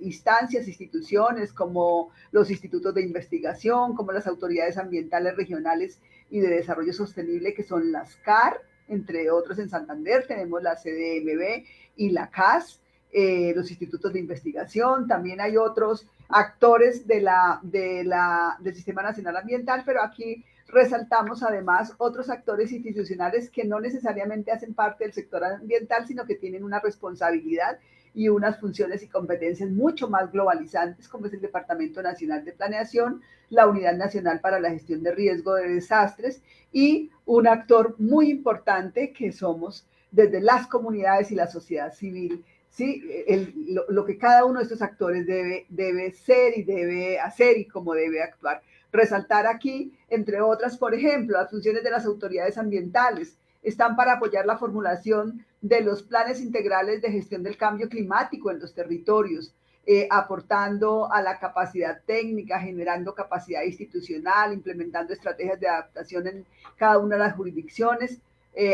instancias, instituciones, como los institutos de investigación, como las autoridades ambientales regionales y de desarrollo sostenible, que son las CAR, entre otros. En Santander tenemos la CDMB y la CAS, los institutos de investigación. También hay otros actores del Sistema Nacional Ambiental, pero aquí resaltamos además otros actores institucionales que no necesariamente hacen parte del sector ambiental, sino que tienen una responsabilidad y unas funciones y competencias mucho más globalizantes, como es el Departamento Nacional de Planeación, la Unidad Nacional para la Gestión de Riesgo de Desastres, y un actor muy importante que somos desde las comunidades y la sociedad civil. ¿Sí? Lo que cada uno de estos actores debe ser y debe hacer y cómo debe actuar. Resaltar aquí, entre otras, por ejemplo, las funciones de las autoridades ambientales están para apoyar la formulación de los planes integrales de gestión del cambio climático en los territorios, aportando a la capacidad técnica, generando capacidad institucional, implementando estrategias de adaptación en cada una de las jurisdicciones,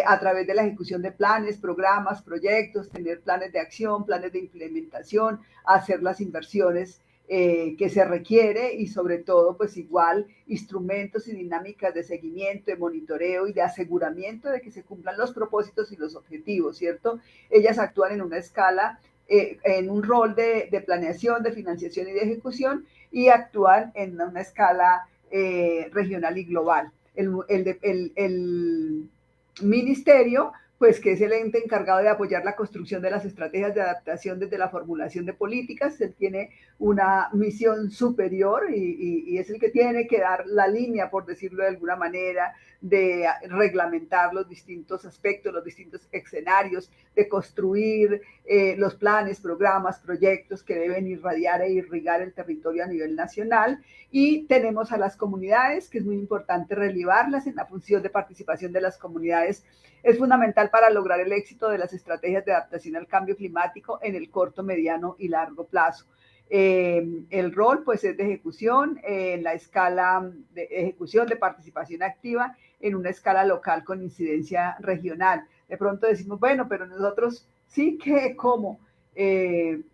a través de la ejecución de planes, programas, proyectos, tener planes de acción, planes de implementación, hacer las inversiones que se requiere, y sobre todo, pues igual, instrumentos y dinámicas de seguimiento, de monitoreo y de aseguramiento de que se cumplan los propósitos y los objetivos, ¿cierto? Ellas actúan en una escala, en un rol de planeación, de financiación y de ejecución, y actúan en una escala regional y global. El ministerio, pues que es el ente encargado de apoyar la construcción de las estrategias de adaptación desde la formulación de políticas. Él tiene una misión superior y es el que tiene que dar la línea, por decirlo de alguna manera, de reglamentar los distintos aspectos, los distintos escenarios, de construir los planes, programas, proyectos que deben irradiar e irrigar el territorio a nivel nacional. Y tenemos a las comunidades, que es muy importante relevarlas en la función de participación de las comunidades. Es fundamental para lograr el éxito de las estrategias de adaptación al cambio climático en el corto, mediano y largo plazo. El rol, pues, es de ejecución en la escala de ejecución de participación activa en una escala local con incidencia regional. De pronto decimos, bueno, pero nosotros sí, que ¿cómo?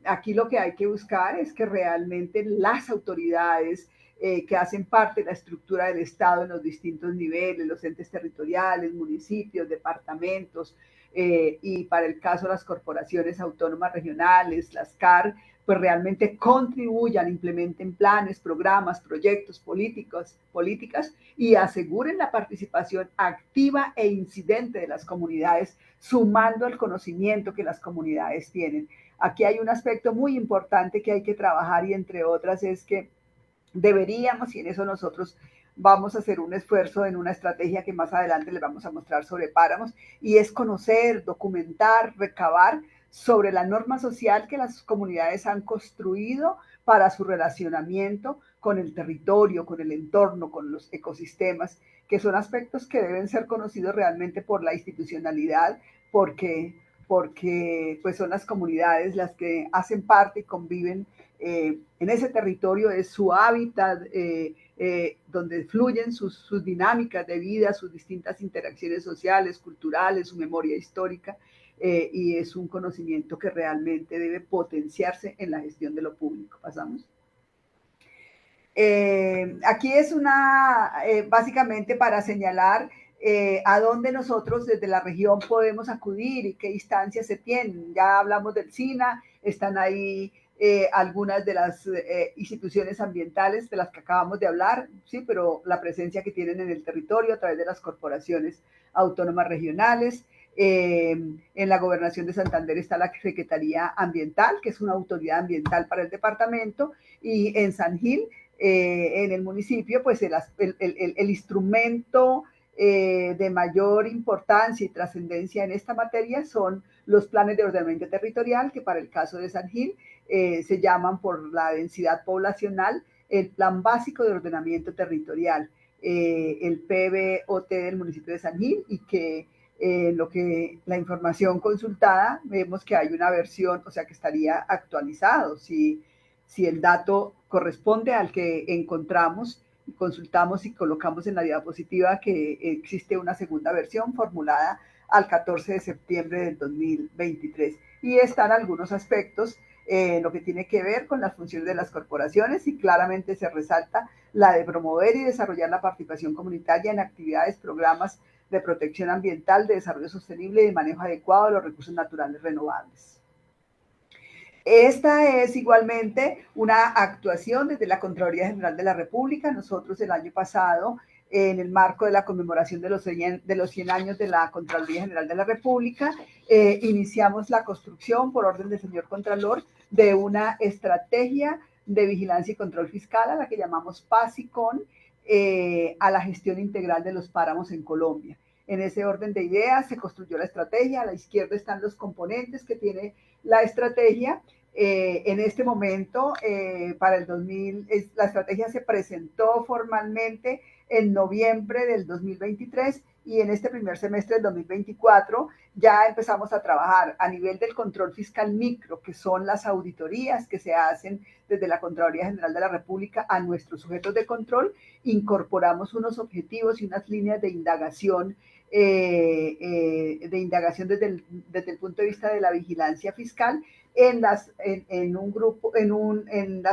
Aquí lo que hay que buscar es que realmente las autoridades que hacen parte de la estructura del Estado en los distintos niveles, los entes territoriales, municipios, departamentos, y para el caso de las corporaciones autónomas regionales, las CAR, pues realmente contribuyan, implementen planes, programas, proyectos, políticas, y aseguren la participación activa e incidente de las comunidades, sumando el conocimiento que las comunidades tienen. Aquí hay un aspecto muy importante que hay que trabajar, y entre otras es que deberíamos, y en eso nosotros vamos a hacer un esfuerzo en una estrategia que más adelante les vamos a mostrar sobre páramos, y es conocer, documentar, recabar sobre la norma social que las comunidades han construido para su relacionamiento con el territorio, con el entorno, con los ecosistemas, que son aspectos que deben ser conocidos realmente por la institucionalidad, porque pues son las comunidades las que hacen parte y conviven en ese territorio, es su hábitat, donde fluyen sus dinámicas de vida, sus distintas interacciones sociales, culturales, su memoria histórica, y es un conocimiento que realmente debe potenciarse en la gestión de lo público. Pasamos. Aquí es básicamente para señalar a dónde nosotros desde la región podemos acudir y qué instancias se tienen. Ya hablamos del SINA, están ahí algunas de las instituciones ambientales de las que acabamos de hablar, sí, pero la presencia que tienen en el territorio a través de las corporaciones autónomas regionales. En la Gobernación de Santander está la Secretaría Ambiental, que es una autoridad ambiental para el departamento, y en San Gil, en el municipio, pues el instrumento de mayor importancia y trascendencia en esta materia son los planes de ordenamiento territorial, que para el caso de San Gil se llaman por la densidad poblacional el Plan Básico de Ordenamiento Territorial, el PBOT del municipio de San Gil, y que lo que la información consultada vemos que hay una versión, o sea que estaría actualizado si el dato corresponde al que encontramos, consultamos y colocamos en la diapositiva que existe una segunda versión formulada al 14 de septiembre del 2023. Y están algunos aspectos lo que tiene que ver con las funciones de las corporaciones, y claramente se resalta la de promover y desarrollar la participación comunitaria en actividades, programas de protección ambiental, de desarrollo sostenible y de manejo adecuado de los recursos naturales renovables. Esta es igualmente una actuación desde la Contraloría General de la República. Nosotros el año pasado, en el marco de la conmemoración de los 100 años de la Contraloría General de la República, iniciamos la construcción, por orden del señor Contralor, de una estrategia de vigilancia y control fiscal, a la que llamamos PASICON, a la gestión integral de los páramos en Colombia. En ese orden de ideas se construyó la estrategia. A la izquierda están los componentes que tiene la estrategia. En este momento, para el la estrategia se presentó formalmente en noviembre del 2023, y en este primer semestre del 2024 ya empezamos a trabajar a nivel del control fiscal micro, que son las auditorías que se hacen desde la Contraloría General de la República a nuestros sujetos de control. Incorporamos unos objetivos y unas líneas de indagación desde el punto de vista de la vigilancia fiscal en las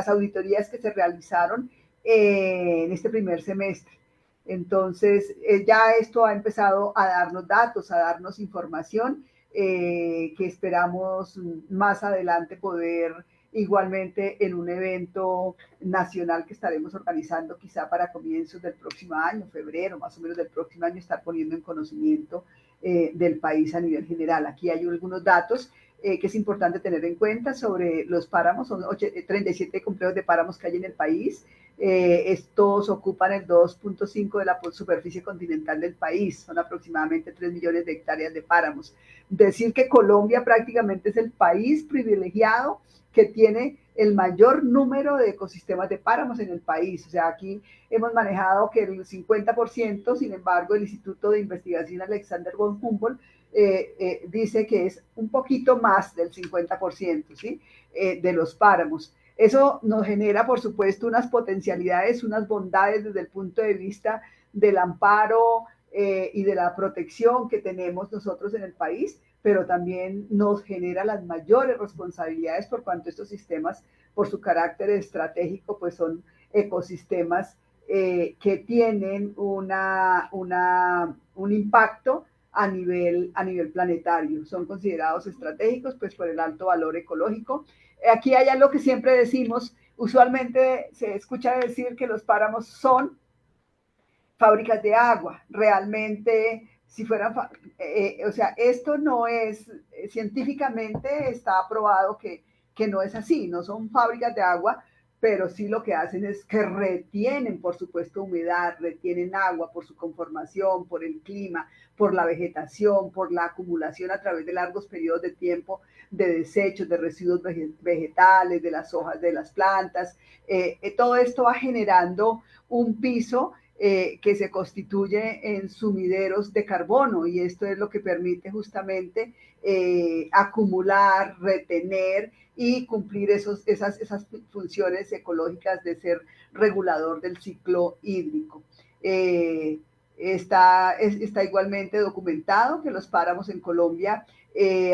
auditorías que se realizaron en este primer semestre. Entonces, ya esto ha empezado a darnos datos, a darnos información que esperamos más adelante poder, igualmente en un evento nacional que estaremos organizando quizá para comienzos del próximo año, febrero más o menos del próximo año, estar poniendo en conocimiento del país a nivel general. Aquí hay algunos datos que es importante tener en cuenta sobre los páramos. Son 37 complejos de páramos que hay en el país. Estos ocupan el 2.5 de la superficie continental del país. Son aproximadamente 3 millones de hectáreas de páramos. Decir que Colombia prácticamente es el país privilegiado que tiene el mayor número de ecosistemas de páramos en el país. O sea, aquí hemos manejado que el 50%, sin embargo, el Instituto de Investigación Alexander von Humboldt dice que es un poquito más del 50%, ¿sí? De los páramos. Eso nos genera, por supuesto, unas potencialidades, unas bondades desde el punto de vista del amparo y de la protección que tenemos nosotros en el país, pero también nos genera las mayores responsabilidades por cuanto estos sistemas, por su carácter estratégico, pues son ecosistemas que tienen un impacto a nivel planetario. Son considerados estratégicos pues por el alto valor ecológico. Aquí hay algo que siempre decimos, usualmente se escucha decir que los páramos son fábricas de agua. Realmente, si fueran, o sea, esto no es, científicamente está probado que no es así, no son fábricas de agua, pero sí lo que hacen es que retienen, por supuesto, humedad, retienen agua por su conformación, por el clima, por la vegetación, por la acumulación a través de largos periodos de tiempo de desechos, de residuos vegetales, de las hojas de las plantas. Todo esto va generando un piso que se constituye en sumideros de carbono, y esto es lo que permite justamente acumular, retener y cumplir esas funciones ecológicas de ser regulador del ciclo hídrico. Está igualmente documentado que los páramos en Colombia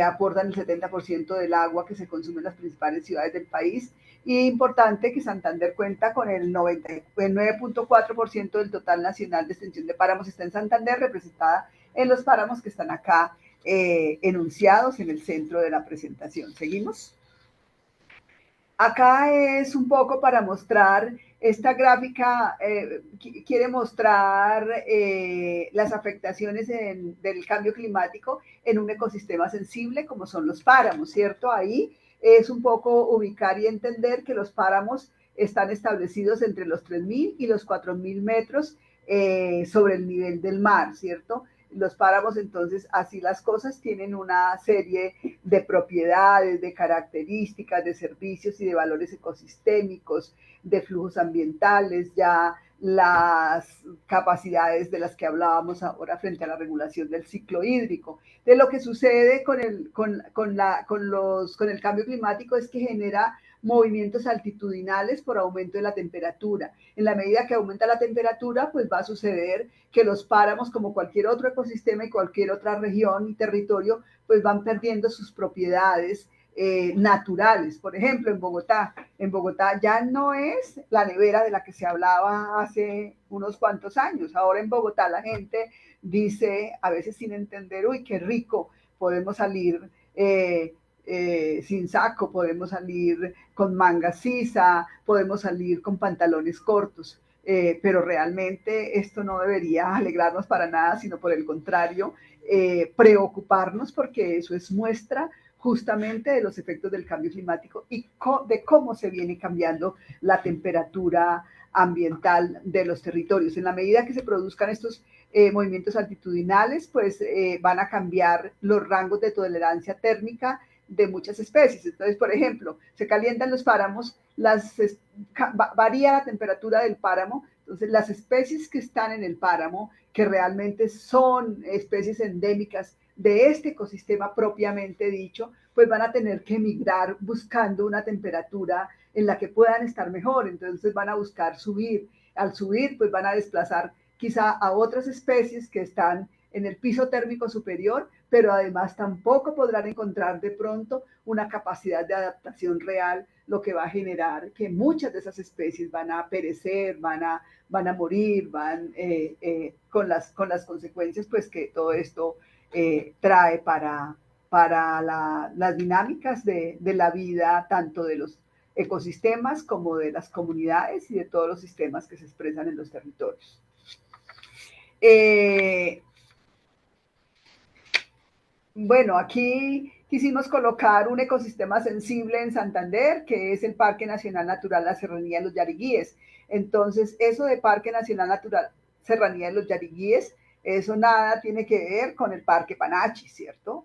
aportan el 70% del agua que se consume en las principales ciudades del país. Y importante que Santander cuenta con el 9.4% del total nacional de extensión de páramos está en Santander, representada en los páramos que están acá enunciados en el centro de la presentación. ¿Seguimos? Acá es un poco para mostrar, esta gráfica quiere mostrar las afectaciones del cambio climático en un ecosistema sensible como son los páramos, ¿cierto? Ahí es un poco ubicar y entender que los páramos están establecidos entre los 3.000 y los 4.000 metros sobre el nivel del mar, ¿cierto? Los páramos, entonces, así las cosas, tienen una serie de propiedades, de características, de servicios y de valores ecosistémicos, de flujos ambientales, ya las capacidades de las que hablábamos ahora frente a la regulación del ciclo hídrico. De lo que sucede con el cambio climático es que genera movimientos altitudinales por aumento de la temperatura. En la medida que aumenta la temperatura, pues va a suceder que los páramos, como cualquier otro ecosistema y cualquier otra región y territorio, pues van perdiendo sus propiedades naturales. Por ejemplo, en Bogotá ya no es la nevera de la que se hablaba hace unos cuantos años. Ahora en Bogotá la gente dice, a veces sin entender, uy, qué rico, podemos salir sin saco, podemos salir con manga sisa, podemos salir con pantalones cortos, pero realmente esto no debería alegrarnos para nada, sino por el contrario, preocuparnos, porque eso es muestra justamente de los efectos del cambio climático y de cómo se viene cambiando la temperatura ambiental de los territorios. En la medida que se produzcan estos movimientos altitudinales, pues van a cambiar los rangos de tolerancia térmica de muchas especies. Entonces, por ejemplo, se calientan los páramos, varía la temperatura del páramo, entonces las especies que están en el páramo, que realmente son especies endémicas de este ecosistema propiamente dicho, pues van a tener que migrar buscando una temperatura en la que puedan estar mejor, entonces van a buscar subir. Al subir, pues van a desplazar quizá a otras especies que están en el piso térmico superior, pero además tampoco podrán encontrar de pronto una capacidad de adaptación real, lo que va a generar que muchas de esas especies van a perecer, van a morir, con las consecuencias pues que todo esto trae para las dinámicas de la vida, tanto de los ecosistemas como de las comunidades y de todos los sistemas que se expresan en los territorios. Bueno, aquí quisimos colocar un ecosistema sensible en Santander, que es el Parque Nacional Natural La Serranía de los Yariguíes. Entonces, eso de Parque Nacional Natural Serranía de los Yariguíes, eso nada tiene que ver con el Parque Panachi, ¿cierto?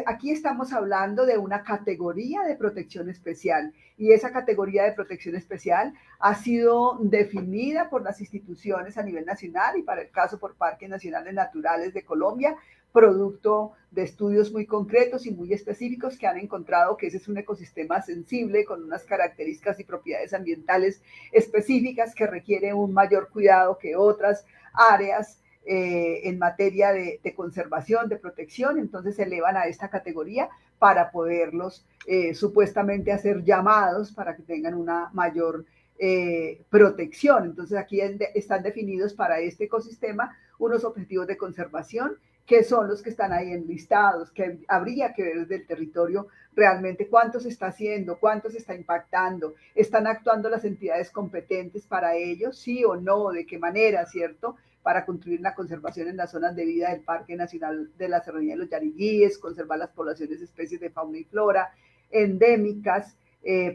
Aquí estamos hablando de una categoría de protección especial, y esa categoría de protección especial ha sido definida por las instituciones a nivel nacional y para el caso por Parques Nacionales Naturales de Colombia, producto de estudios muy concretos y muy específicos que han encontrado que ese es un ecosistema sensible con unas características y propiedades ambientales específicas que requieren un mayor cuidado que otras áreas en materia de conservación, de protección. Entonces se elevan a esta categoría para poderlos supuestamente hacer llamados para que tengan una mayor protección. Entonces aquí están definidos para este ecosistema unos objetivos de conservación que son los que están ahí enlistados, que habría que ver desde el territorio realmente cuánto se está haciendo, cuánto se está impactando, están actuando las entidades competentes para ello, sí o no, de qué manera, ¿cierto?, para construir la conservación en las zonas de vida del Parque Nacional de la Serranía de los Yariguíes, conservar las poblaciones de especies de fauna y flora endémicas,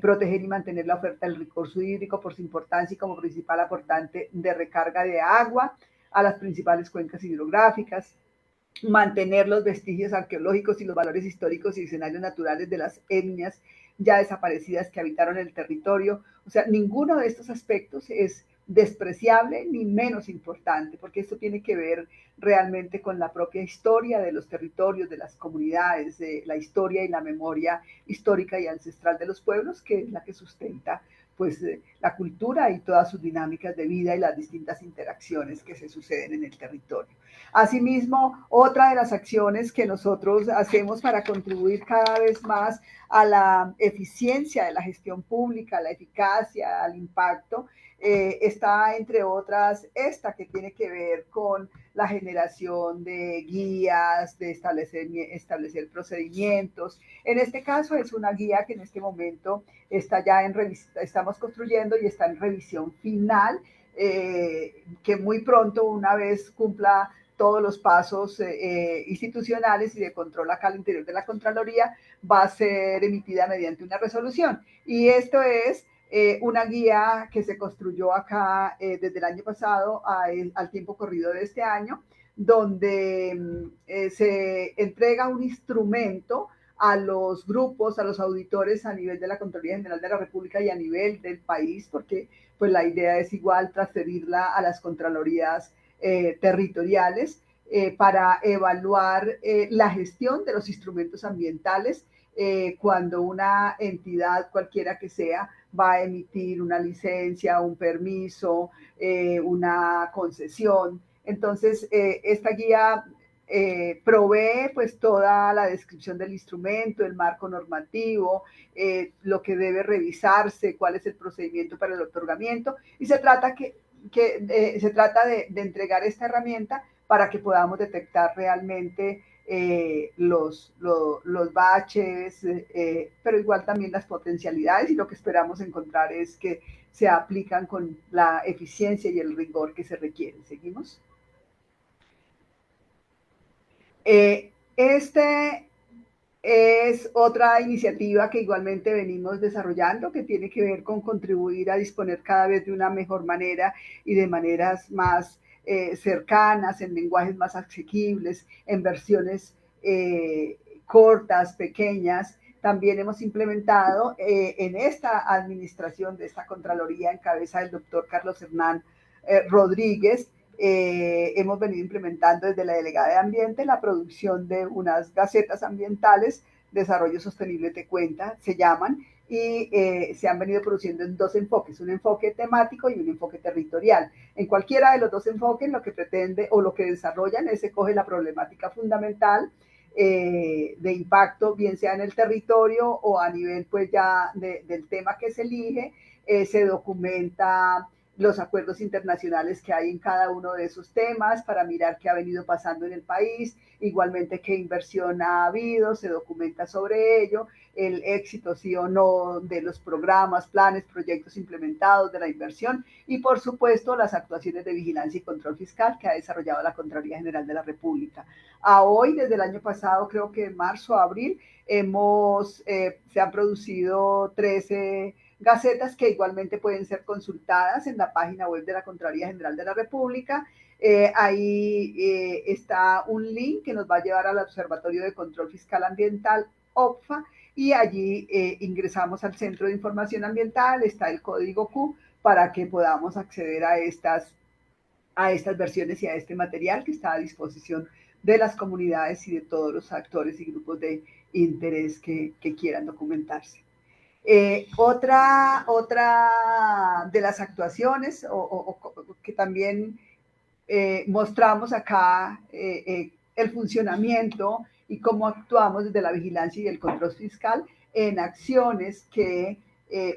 proteger y mantener la oferta del recurso hídrico por su importancia y como principal aportante de recarga de agua a las principales cuencas hidrográficas, mantener los vestigios arqueológicos y los valores históricos y escenarios naturales de las etnias ya desaparecidas que habitaron el territorio. O sea, ninguno de estos aspectos es despreciable ni menos importante, porque esto tiene que ver realmente con la propia historia de los territorios, de las comunidades, de la historia y la memoria histórica y ancestral de los pueblos, que es la que sustenta pues la cultura y todas sus dinámicas de vida y las distintas interacciones que se suceden en el territorio. Asimismo, otra de las acciones que nosotros hacemos para contribuir cada vez más a la eficiencia de la gestión pública, a la eficacia, al impacto, está entre otras esta que tiene que ver con la generación de guías, de establecer procedimientos. En este caso es una guía que en este momento está ya estamos construyendo y está en revisión final, que muy pronto, una vez cumpla todos los pasos institucionales y de control acá al interior de la Contraloría, va a ser emitida mediante una resolución. Y esto es una guía que se construyó acá desde el año pasado al tiempo corrido de este año, donde se entrega un instrumento a los grupos, a los auditores a nivel de la Contraloría General de la República y a nivel del país, porque pues la idea es igual transferirla a las contralorías territoriales para evaluar la gestión de los instrumentos ambientales cuando una entidad cualquiera que sea va a emitir una licencia, un permiso, una concesión. Entonces, esta guía provee pues toda la descripción del instrumento, el marco normativo, lo que debe revisarse, cuál es el procedimiento para el otorgamiento, y se trata de entregar esta herramienta para que podamos detectar realmente los baches, pero igual también las potencialidades, y lo que esperamos encontrar es que se aplican con la eficiencia y el rigor que se requiere. ¿Seguimos? Este es otra iniciativa que igualmente venimos desarrollando, que tiene que ver con contribuir a disponer cada vez de una mejor manera y de maneras más cercanas, en lenguajes más asequibles, en versiones cortas, pequeñas. También hemos implementado en esta administración de esta Contraloría en cabeza del doctor Carlos Hernán Rodríguez, hemos venido implementando desde la Delegada de Ambiente la producción de unas gacetas ambientales, Desarrollo Sostenible Te Cuenta, se llaman, y se han venido produciendo en dos enfoques, un enfoque temático y un enfoque territorial. En cualquiera de los dos enfoques lo que pretende o lo que desarrollan es se coge la problemática fundamental de impacto, bien sea en el territorio o a nivel pues ya del tema que se elige, se documenta los acuerdos internacionales que hay en cada uno de esos temas para mirar qué ha venido pasando en el país, igualmente qué inversión ha habido, se documenta sobre ello, el éxito sí o no de los programas, planes, proyectos implementados de la inversión y por supuesto las actuaciones de vigilancia y control fiscal que ha desarrollado la Contraloría General de la República. A hoy, desde el año pasado, creo que en marzo, abril, se han producido 13 gacetas que igualmente pueden ser consultadas en la página web de la Contraloría General de la República. Ahí está un link que nos va a llevar al Observatorio de Control Fiscal Ambiental, OPFA, y allí ingresamos al Centro de Información Ambiental, está el código Q para que podamos acceder a estas versiones y a este material que está a disposición de las comunidades y de todos los actores y grupos de interés que quieran documentarse. Otra de las actuaciones que también mostramos acá el funcionamiento y cómo actuamos desde la vigilancia y el control fiscal en acciones que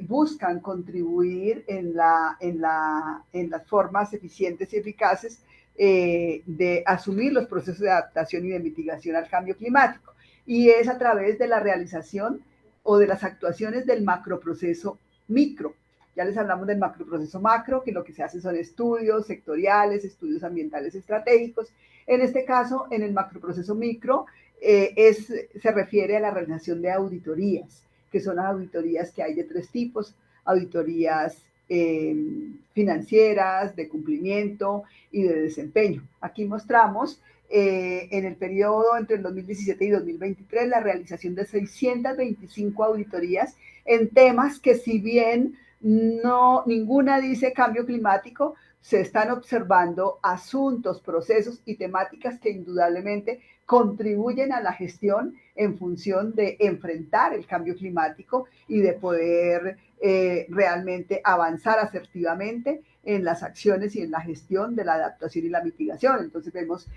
buscan contribuir en las formas eficientes y eficaces de asumir los procesos de adaptación y de mitigación al cambio climático. Y es a través de la realización o de las actuaciones del macroproceso micro. Ya les hablamos del macroproceso macro, que lo que se hace son estudios sectoriales, estudios ambientales estratégicos. En este caso, en el macroproceso micro, se refiere a la realización de auditorías, que son las auditorías que hay de tres tipos: auditorías financieras, de cumplimiento y de desempeño. Aquí mostramos en el periodo entre el 2017 y 2023 la realización de 625 auditorías en temas que, si bien ninguna dice cambio climático, se están observando asuntos, procesos y temáticas que indudablemente contribuyen a la gestión en función de enfrentar el cambio climático y de poder realmente avanzar asertivamente en las acciones y en la gestión de la adaptación y la mitigación. Entonces vemos,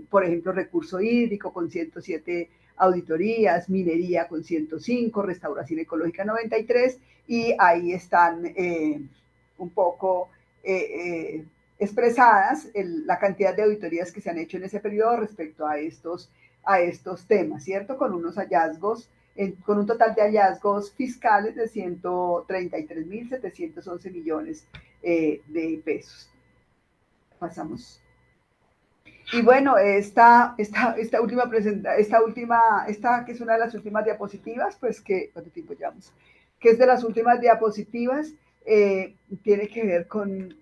por ejemplo, recurso hídrico con 107 auditorías, minería con 105, restauración ecológica 93, y ahí están un poco expresadas la cantidad de auditorías que se han hecho en ese periodo respecto a estos temas, ¿cierto? Con unos hallazgos, con un total de hallazgos fiscales de 133.711 millones de pesos. Pasamos. Y bueno, esta que es una de las últimas diapositivas, pues ¿cuánto tiempo llevamos? Que es de las últimas diapositivas, tiene que ver con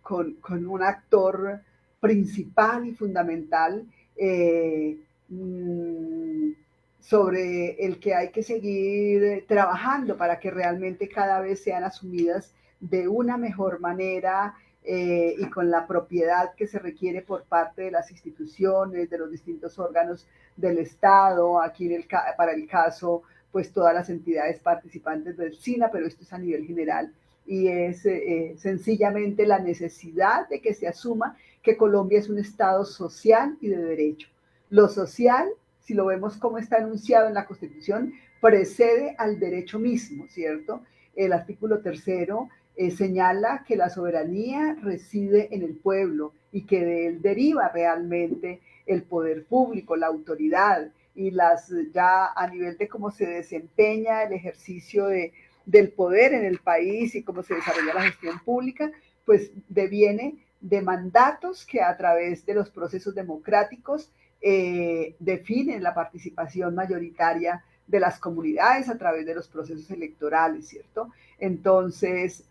un actor principal y fundamental sobre el que hay que seguir trabajando para que realmente cada vez sean asumidas de una mejor manera y con la propiedad que se requiere por parte de las instituciones, de los distintos órganos del Estado, aquí para el caso, pues todas las entidades participantes del SINA, pero esto es a nivel general, y es sencillamente la necesidad de que se asuma que Colombia es un Estado social y de derecho. Lo social, si lo vemos como está enunciado en la Constitución, precede al derecho mismo, ¿cierto? El artículo 3º señala que la soberanía reside en el pueblo y que de él deriva realmente el poder público, la autoridad, y ya a nivel de cómo se desempeña el ejercicio del poder en el país y cómo se desarrolla la gestión pública, pues deviene de mandatos que a través de los procesos democráticos definen la participación mayoritaria de las comunidades a través de los procesos electorales, ¿cierto? Entonces,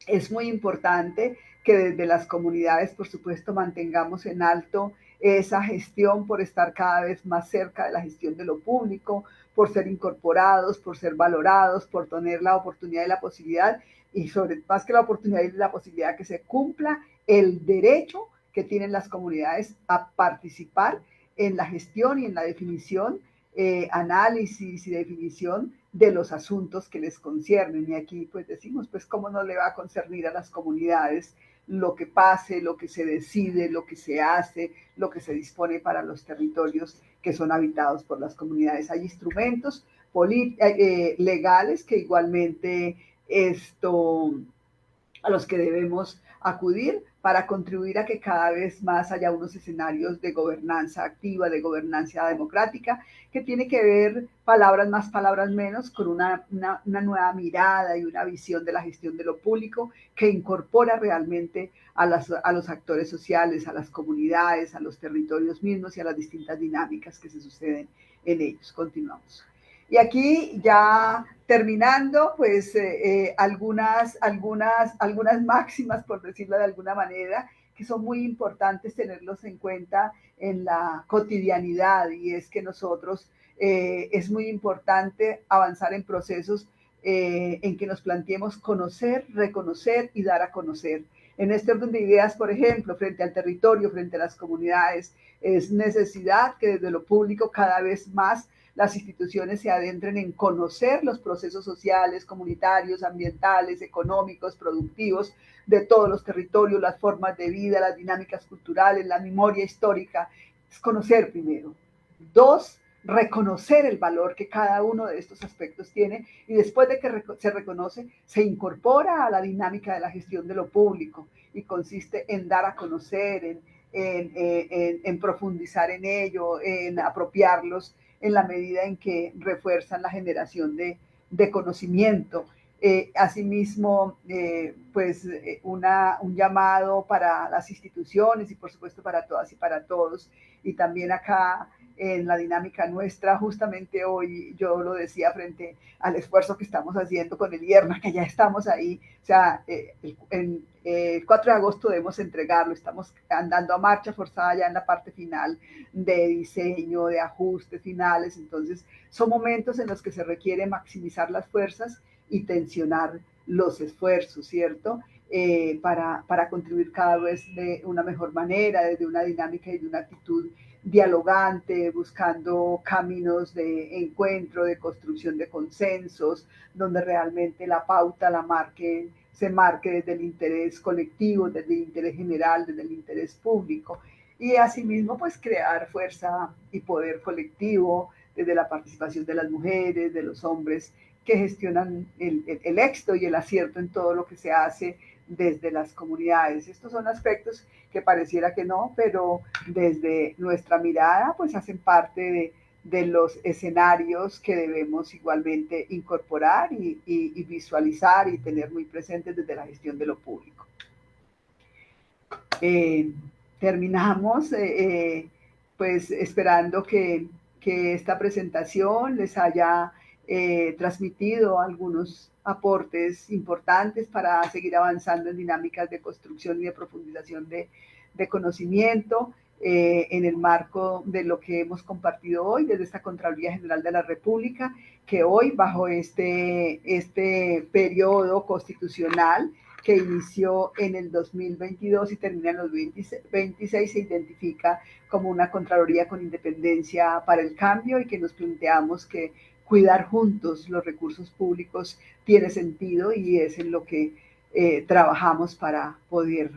es muy importante que desde las comunidades, por supuesto, mantengamos en alto esa gestión por estar cada vez más cerca de la gestión de lo público, por ser incorporados, por ser valorados, por tener la oportunidad y la posibilidad, y sobre más que la oportunidad y la posibilidad, que se cumpla el derecho que tienen las comunidades a participar en la gestión y en la definición, análisis y definición de los asuntos que les conciernen. Y aquí pues decimos, pues cómo no le va a concernir a las comunidades lo que pase, lo que se decide, lo que se hace, lo que se dispone para los territorios que son habitados por las comunidades. Hay instrumentos legales que igualmente a los que debemos acudir para contribuir a que cada vez más haya unos escenarios de gobernanza activa, de gobernanza democrática, que tiene que ver, palabras más, palabras menos, con una nueva mirada y una visión de la gestión de lo público que incorpora realmente a los actores sociales, a las comunidades, a los territorios mismos y a las distintas dinámicas que se suceden en ellos. Continuamos. Y aquí ya terminando, pues algunas máximas, por decirlo de alguna manera, que son muy importantes tenerlos en cuenta en la cotidianidad, y es que nosotros es muy importante avanzar en procesos en que nos planteemos conocer, reconocer y dar a conocer. En este orden de ideas, por ejemplo, frente al territorio, frente a las comunidades, es necesidad que desde lo público cada vez más las instituciones se adentren en conocer los procesos sociales, comunitarios, ambientales, económicos, productivos de todos los territorios, las formas de vida, las dinámicas culturales, la memoria histórica. Es conocer primero. 2, reconocer el valor que cada uno de estos aspectos tiene, y después de que se reconoce, se incorpora a la dinámica de la gestión de lo público, y consiste en dar a conocer, en profundizar en ello, en apropiarlos en la medida en que refuerzan la generación de conocimiento. Asimismo, pues un llamado para las instituciones y por supuesto para todas y para todos, y también acá en la dinámica nuestra, justamente hoy yo lo decía frente al esfuerzo que estamos haciendo con el IERNA, que ya estamos ahí, o sea, el 4 de agosto debemos entregarlo, estamos andando a marcha forzada ya en la parte final de diseño, de ajustes finales. Entonces son momentos en los que se requiere maximizar las fuerzas y tensionar los esfuerzos, ¿cierto? para contribuir cada vez de una mejor manera, desde una dinámica y de una actitud dialogante, buscando caminos de encuentro, de construcción de consensos, donde realmente la pauta se marque desde el interés colectivo, desde el interés general, desde el interés público. Y asimismo, pues crear fuerza y poder colectivo desde la participación de las mujeres, de los hombres que gestionan el éxito y el acierto en todo lo que se hace desde las comunidades. Estos son aspectos que pareciera que no, pero desde nuestra mirada, pues hacen parte de los escenarios que debemos igualmente incorporar y visualizar y tener muy presentes desde la gestión de lo público. Terminamos pues esperando que esta presentación les haya transmitido algunos aportes importantes para seguir avanzando en dinámicas de construcción y de profundización de conocimiento en el marco de lo que hemos compartido hoy desde esta Contraloría General de la República, que hoy bajo este periodo constitucional que inició en el 2022 y termina en los 26, se identifica como una Contraloría con independencia para el cambio y que nos planteamos que cuidar juntos los recursos públicos tiene sentido y es en lo que trabajamos para poder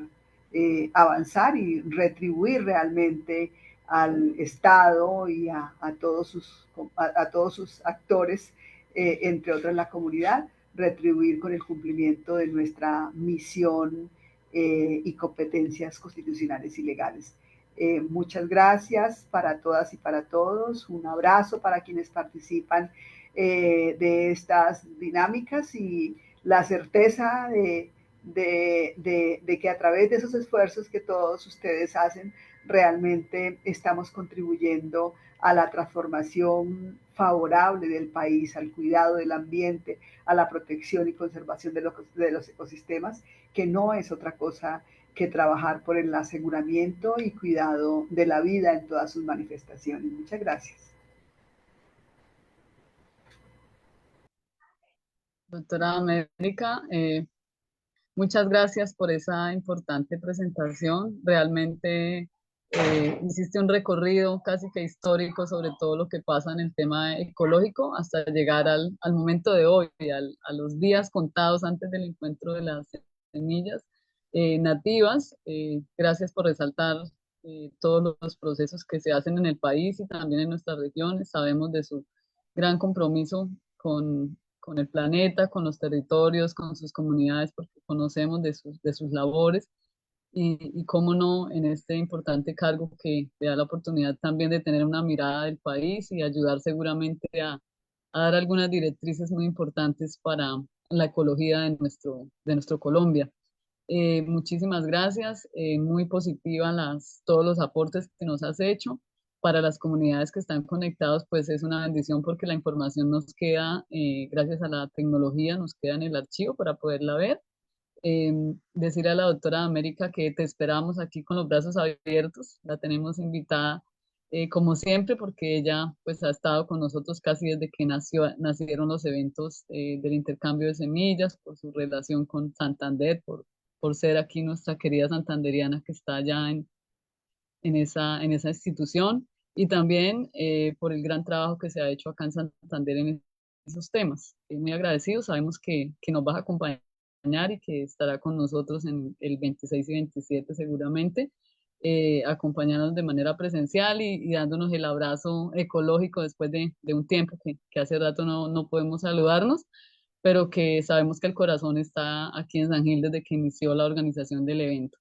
avanzar y retribuir realmente al Estado y a todos sus actores, entre otros la comunidad, retribuir con el cumplimiento de nuestra misión y competencias constitucionales y legales. Muchas gracias para todas y para todos. Un abrazo para quienes participan de estas dinámicas y la certeza de que a través de esos esfuerzos que todos ustedes hacen, realmente estamos contribuyendo a la transformación favorable del país, al cuidado del ambiente, a la protección y conservación de los ecosistemas, que no es otra cosa que trabajar por el aseguramiento y cuidado de la vida en todas sus manifestaciones. Muchas gracias. Doctora América, muchas gracias por esa importante presentación. Realmente hiciste un recorrido casi que histórico sobre todo lo que pasa en el tema ecológico hasta llegar al momento de hoy, a los días contados antes del encuentro de las semillas nativas. Gracias por resaltar todos los procesos que se hacen en el país y también en nuestras regiones. Sabemos de su gran compromiso con el planeta, con los territorios, con sus comunidades, porque conocemos de sus labores y cómo no, en este importante cargo que le da la oportunidad también de tener una mirada del país y ayudar seguramente a dar algunas directrices muy importantes para la ecología de nuestro Colombia. Muchísimas gracias, muy positiva todos los aportes que nos has hecho. Para las comunidades que están conectados, pues es una bendición porque la información nos queda, gracias a la tecnología, nos queda en el archivo para poderla ver. Decirle a la doctora América que te esperamos aquí con los brazos abiertos, la tenemos invitada como siempre porque ella pues ha estado con nosotros casi desde que nacieron los eventos del intercambio de semillas, por su relación con Santander, por ser aquí nuestra querida santanderiana que está allá en esa institución y también por el gran trabajo que se ha hecho acá en Santander en esos temas. Muy agradecidos, sabemos que nos vas a acompañar y que estará con nosotros en el 26 y 27 seguramente, acompañándonos de manera presencial y dándonos el abrazo ecológico después de un tiempo que hace rato no podemos saludarnos, pero que sabemos que el corazón está aquí en San Gil desde que inició la organización del evento.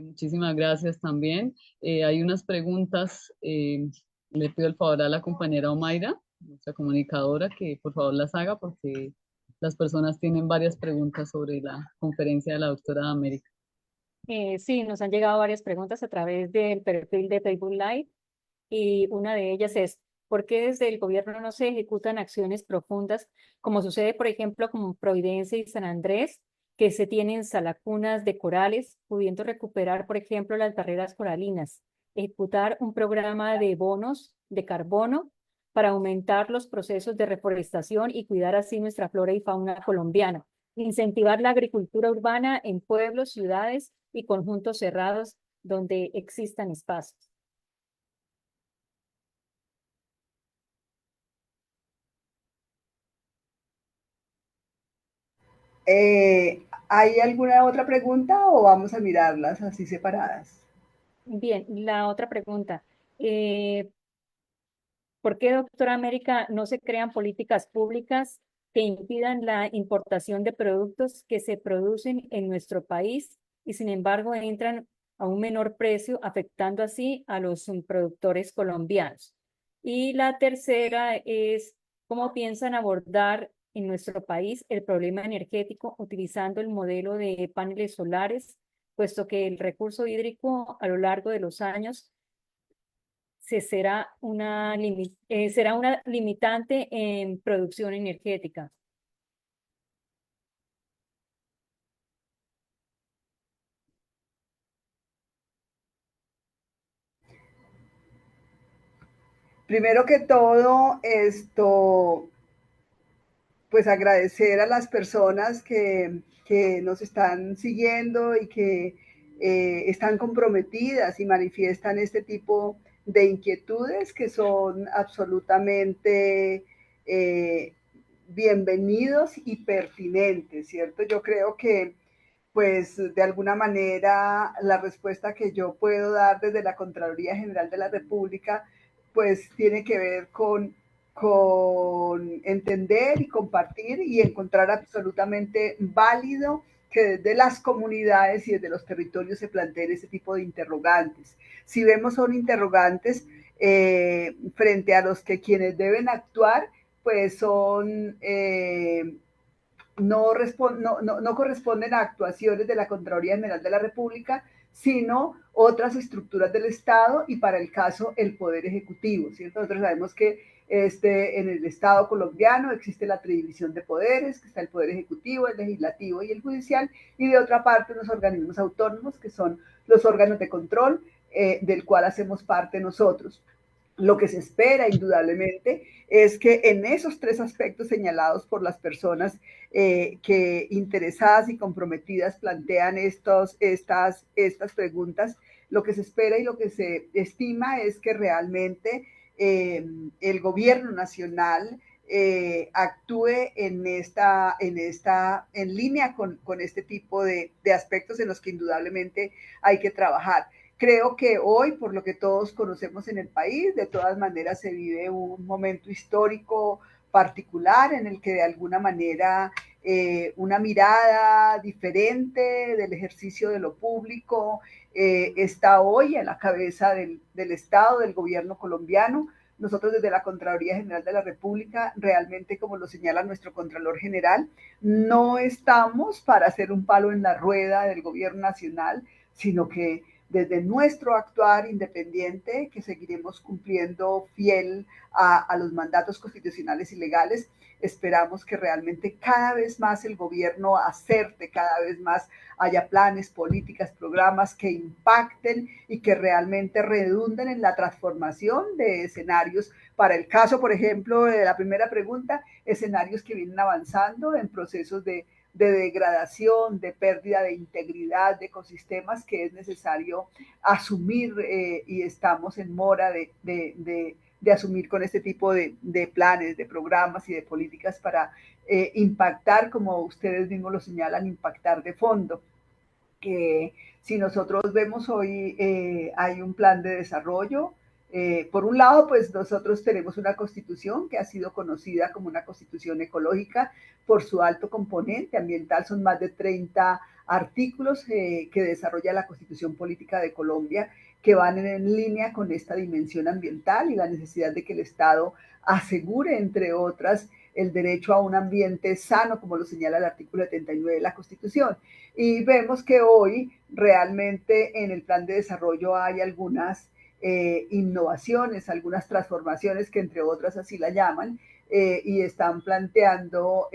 Muchísimas gracias también. Hay unas preguntas, le pido el favor a la compañera Omaira, nuestra comunicadora, que por favor las haga porque las personas tienen varias preguntas sobre la conferencia de la doctora América. Sí, nos han llegado varias preguntas a través del perfil de Facebook Live y una de ellas es, ¿por qué desde el gobierno no se ejecutan acciones profundas, como sucede, por ejemplo, con Providencia y San Andrés, que se tienen salacunas de corales, pudiendo recuperar, por ejemplo, las barreras coralinas, ejecutar un programa de bonos de carbono para aumentar los procesos de reforestación y cuidar así nuestra flora y fauna colombiana? incentivar la agricultura urbana en pueblos, ciudades y conjuntos cerrados donde existan espacios. ¿Hay alguna otra pregunta o vamos a mirarlas así separadas? Bien, la otra pregunta. ¿Por qué, doctora América, no se crean políticas públicas que impidan la importación de productos que se producen en nuestro país y sin embargo entran a un menor precio, afectando así a los productores colombianos? Y la tercera es, ¿cómo piensan abordar en nuestro país el problema energético utilizando el modelo de paneles solares, puesto que el recurso hídrico a lo largo de los años será una limitante en producción energética? Primero que todo, pues agradecer a las personas que nos están siguiendo y que están comprometidas y manifiestan este tipo de inquietudes que son absolutamente bienvenidos y pertinentes, ¿cierto? Yo creo que pues de alguna manera la respuesta que yo puedo dar desde la Contraloría General de la República pues tiene que ver con entender y compartir y encontrar absolutamente válido que desde las comunidades y desde los territorios se planteen ese tipo de interrogantes. Si vemos son interrogantes frente a los que quienes deben actuar pues son no corresponden a actuaciones de la Contraloría General de la República, sino otras estructuras del Estado y para el caso el Poder Ejecutivo, ¿cierto? Nosotros sabemos que en el Estado colombiano existe la tridivisión de poderes, que está el Poder Ejecutivo, el Legislativo y el Judicial, y de otra parte unos organismos autónomos que son los órganos de control del cual hacemos parte nosotros. Lo que se espera indudablemente es que en esos tres aspectos señalados por las personas que interesadas y comprometidas plantean estas preguntas, lo que se espera y lo que se estima es que realmente el gobierno nacional actúe en línea con este tipo de aspectos en los que indudablemente hay que trabajar. Creo que hoy, por lo que todos conocemos en el país, de todas maneras se vive un momento histórico particular en el que de alguna manera una mirada diferente del ejercicio de lo público está hoy en la cabeza del Estado, del gobierno colombiano. Nosotros desde la Contraloría General de la República, realmente como lo señala nuestro Contralor General, no estamos para hacer un palo en la rueda del gobierno nacional, sino que desde nuestro actuar independiente, que seguiremos cumpliendo fiel a los mandatos constitucionales y legales, esperamos que realmente cada vez más el gobierno acerte, cada vez más haya planes, políticas, programas que impacten y que realmente redunden en la transformación de escenarios. Para el caso, por ejemplo, de la primera pregunta, escenarios que vienen avanzando en procesos de degradación, de pérdida de integridad de ecosistemas que es necesario asumir y estamos en mora de asumir con este tipo de planes, de programas y de políticas para impactar, como ustedes mismos lo señalan, impactar de fondo. Que si nosotros vemos hoy hay un plan de desarrollo. Por un lado, pues nosotros tenemos una constitución que ha sido conocida como una constitución ecológica por su alto componente ambiental. Son más de 30 artículos que desarrolla la Constitución Política de Colombia que van en línea con esta dimensión ambiental y la necesidad de que el Estado asegure, entre otras, el derecho a un ambiente sano, como lo señala el artículo 79 de la Constitución. Y vemos que hoy realmente en el plan de desarrollo hay algunas innovaciones, algunas transformaciones que entre otras así la llaman, y están planteando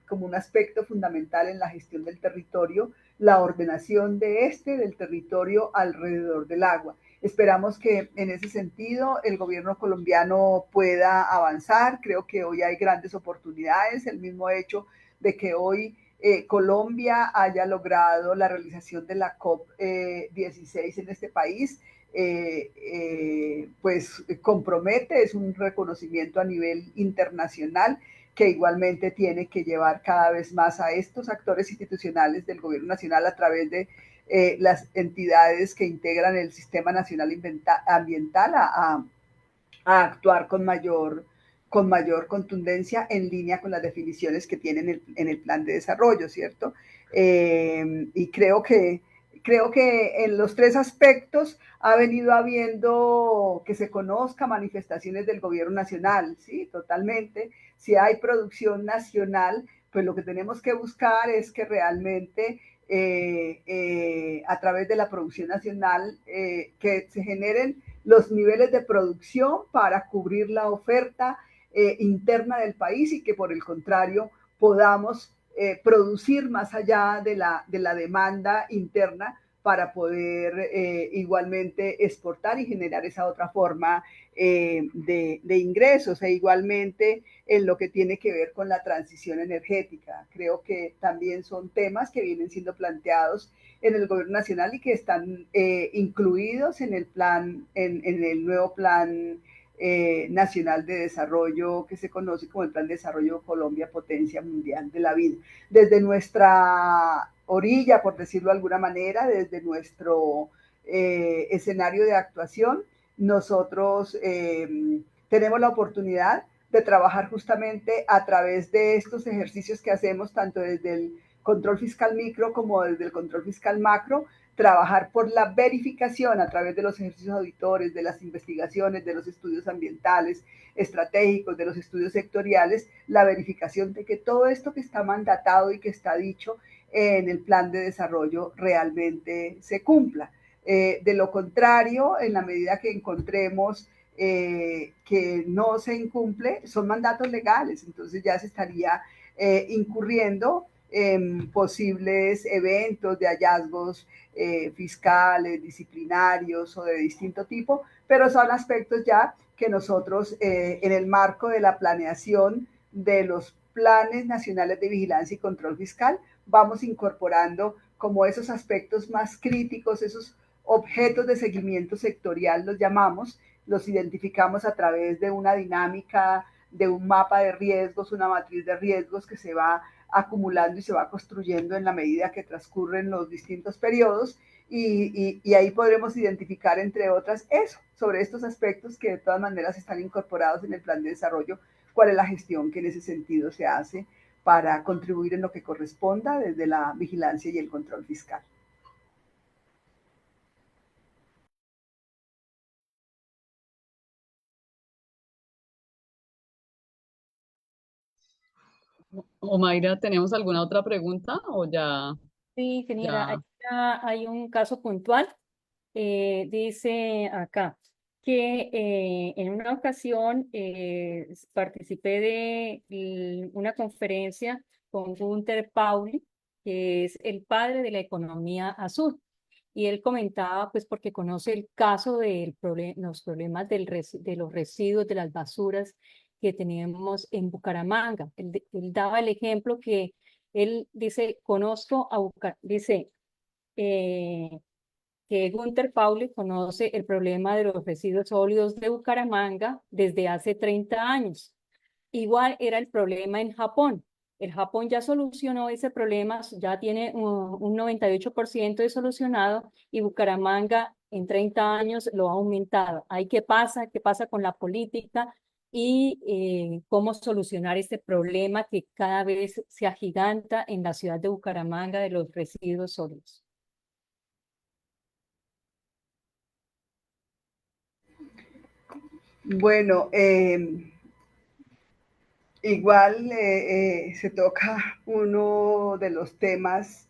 como un aspecto fundamental en la gestión del territorio, la ordenación del territorio alrededor del agua. Esperamos que en ese sentido el gobierno colombiano pueda avanzar. Creo que hoy hay grandes oportunidades, el mismo hecho de que hoy Colombia haya logrado la realización de la COP16 en este país, pues compromete, es un reconocimiento a nivel internacional que igualmente tiene que llevar cada vez más a estos actores institucionales del gobierno nacional a través de las entidades que integran el Sistema Nacional Ambiental a actuar con mayor contundencia en línea con las definiciones que tienen en el plan de desarrollo, ¿cierto? Y creo que en los tres aspectos ha venido habiendo que se conozca manifestaciones del gobierno nacional, ¿sí? Totalmente. Si hay producción nacional, pues lo que tenemos que buscar es que realmente a través de la producción nacional que se generen los niveles de producción para cubrir la oferta interna del país y que por el contrario podamos producir más allá de la demanda interna para poder igualmente exportar y generar esa otra forma de ingresos e igualmente en lo que tiene que ver con la transición energética. Creo que también son temas que vienen siendo planteados en el gobierno nacional y que están incluidos en el plan, en el nuevo plan nacional de desarrollo que se conoce como el Plan de Desarrollo Colombia Potencia Mundial de la Vida. Desde nuestra orilla, por decirlo de alguna manera, desde nuestro escenario de actuación, nosotros tenemos la oportunidad de trabajar justamente a través de estos ejercicios que hacemos tanto desde el control fiscal micro como desde el control fiscal macro, trabajar por la verificación a través de los ejercicios auditores, de las investigaciones, de los estudios ambientales, estratégicos, de los estudios sectoriales, la verificación de que todo esto que está mandatado y que está dicho en el plan de desarrollo realmente se cumpla. De lo contrario, en la medida que encontremos que no se incumple, son mandatos legales, entonces ya se estaría incurriendo en posibles eventos de hallazgos fiscales, disciplinarios o de distinto tipo, pero son aspectos ya que nosotros en el marco de la planeación de los planes nacionales de vigilancia y control fiscal vamos incorporando como esos aspectos más críticos, esos objetos de seguimiento sectorial los llamamos, los identificamos a través de una dinámica, de un mapa de riesgos, una matriz de riesgos que se va acumulando y se va construyendo en la medida que transcurren los distintos periodos y ahí podremos identificar, entre otras, eso, sobre estos aspectos que de todas maneras están incorporados en el plan de desarrollo, cuál es la gestión que en ese sentido se hace para contribuir en lo que corresponda desde la vigilancia y el control fiscal. Omaira, ¿tenemos alguna otra pregunta o ya? Sí, ingeniera, Ya. hay un caso puntual. Dice acá que en una ocasión participé de una conferencia con Gunther Pauli, que es el padre de la economía azul. Y él comentaba, pues porque conoce el caso de los problemas de los residuos, de las basuras que tenemos en Bucaramanga. Él daba el ejemplo que él dice, conozco a dice que Gunther Pauli conoce el problema de los residuos sólidos de Bucaramanga desde hace 30 años. Igual era el problema en Japón. El Japón ya solucionó ese problema, ya tiene un 98% de solucionado y Bucaramanga en 30 años lo ha aumentado. Ahí qué pasa con la política y cómo solucionar este problema que cada vez se agiganta en la ciudad de Bucaramanga de los residuos sólidos. Bueno, igual se toca uno de los temas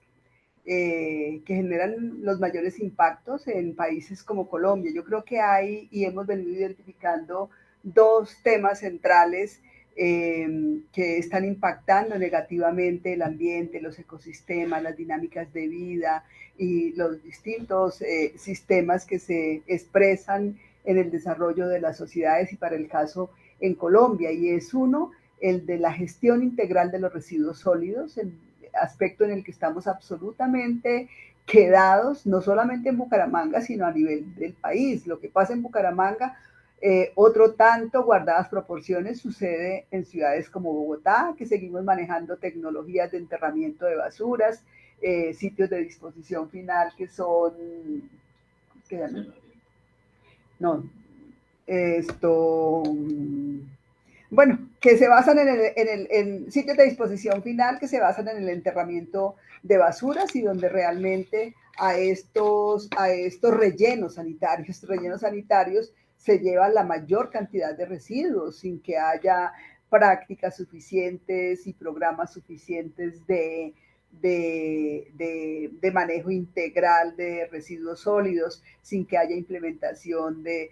que generan los mayores impactos en países como Colombia. Yo creo que hay, y hemos venido identificando dos temas centrales que están impactando negativamente el ambiente, los ecosistemas, las dinámicas de vida y los distintos sistemas que se expresan en el desarrollo de las sociedades y para el caso en Colombia. Y es uno, el de la gestión integral de los residuos sólidos, aspecto en el que estamos absolutamente quedados, no solamente en Bucaramanga, sino a nivel del país. Lo que pasa en Bucaramanga, otro tanto, guardadas proporciones, sucede en ciudades como Bogotá, que seguimos manejando tecnologías de enterramiento de basuras, sitios de disposición final que son, ¿qué llaman? No, esto, bueno, que se basan en sitios de disposición final que se basan en el enterramiento de basuras y donde realmente a estos rellenos sanitarios se lleva la mayor cantidad de residuos sin que haya prácticas suficientes y programas suficientes de manejo integral de residuos sólidos, sin que haya implementación de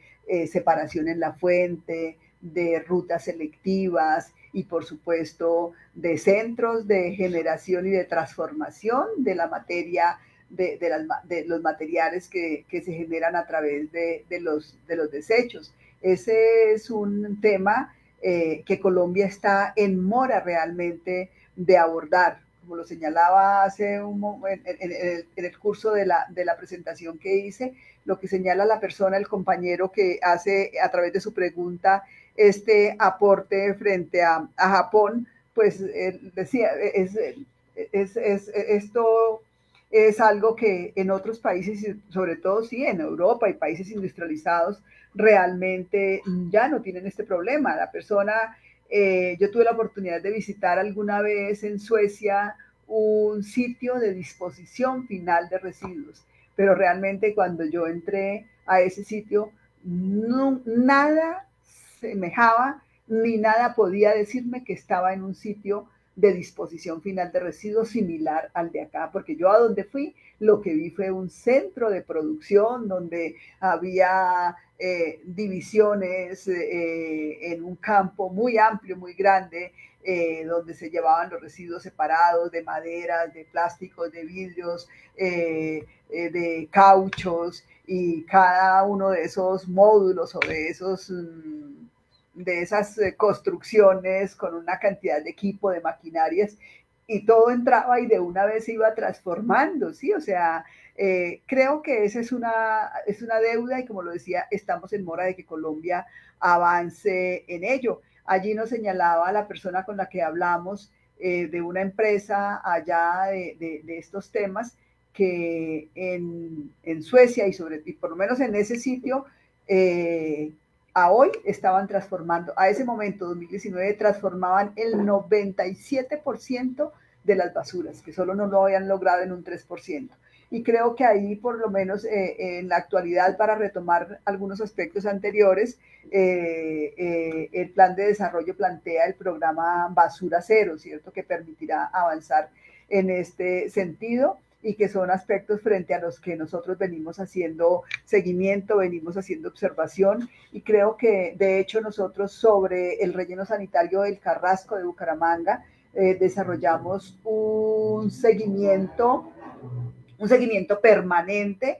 separación en la fuente, de rutas selectivas y por supuesto de centros de generación y de transformación de la materia, de los materiales que se generan a través de los desechos. Ese es un tema que Colombia está en mora realmente de abordar, como lo señalaba hace un momento en el curso de la presentación que hice, lo que señala la persona, el compañero que hace a través de su pregunta este aporte frente a Japón, pues decía, esto es algo que en otros países, sobre todo sí, en Europa y países industrializados, realmente ya no tienen este problema. La persona, yo tuve la oportunidad de visitar alguna vez en Suecia un sitio de disposición final de residuos, pero realmente cuando yo entré a ese sitio, no, nada semejaba ni nada podía decirme que estaba en un sitio de disposición final de residuos similar al de acá, porque yo a donde fui lo que vi fue un centro de producción donde había divisiones en un campo muy amplio, muy grande, donde se llevaban los residuos separados de maderas, de plásticos, de vidrios, de cauchos, y cada uno de esos módulos o de esas construcciones con una cantidad de equipo, de maquinarias, y todo entraba y de una vez se iba transformando, ¿sí? O sea, creo que esa es una deuda y como lo decía, estamos en mora de que Colombia avance en ello. Allí nos señalaba la persona con la que hablamos de una empresa allá de estos temas que en Suecia y por lo menos en ese sitio, a hoy estaban transformando, a ese momento, 2019, transformaban el 97% de las basuras, que solo no lo habían logrado en un 3%. Y creo que ahí, por lo menos en la actualidad, para retomar algunos aspectos anteriores, el plan de desarrollo plantea el programa Basura Cero, ¿cierto?, que permitirá avanzar en este sentido y que son aspectos frente a los que nosotros venimos haciendo seguimiento, venimos haciendo observación, y creo que de hecho nosotros sobre el relleno sanitario del Carrasco de Bucaramanga desarrollamos un seguimiento permanente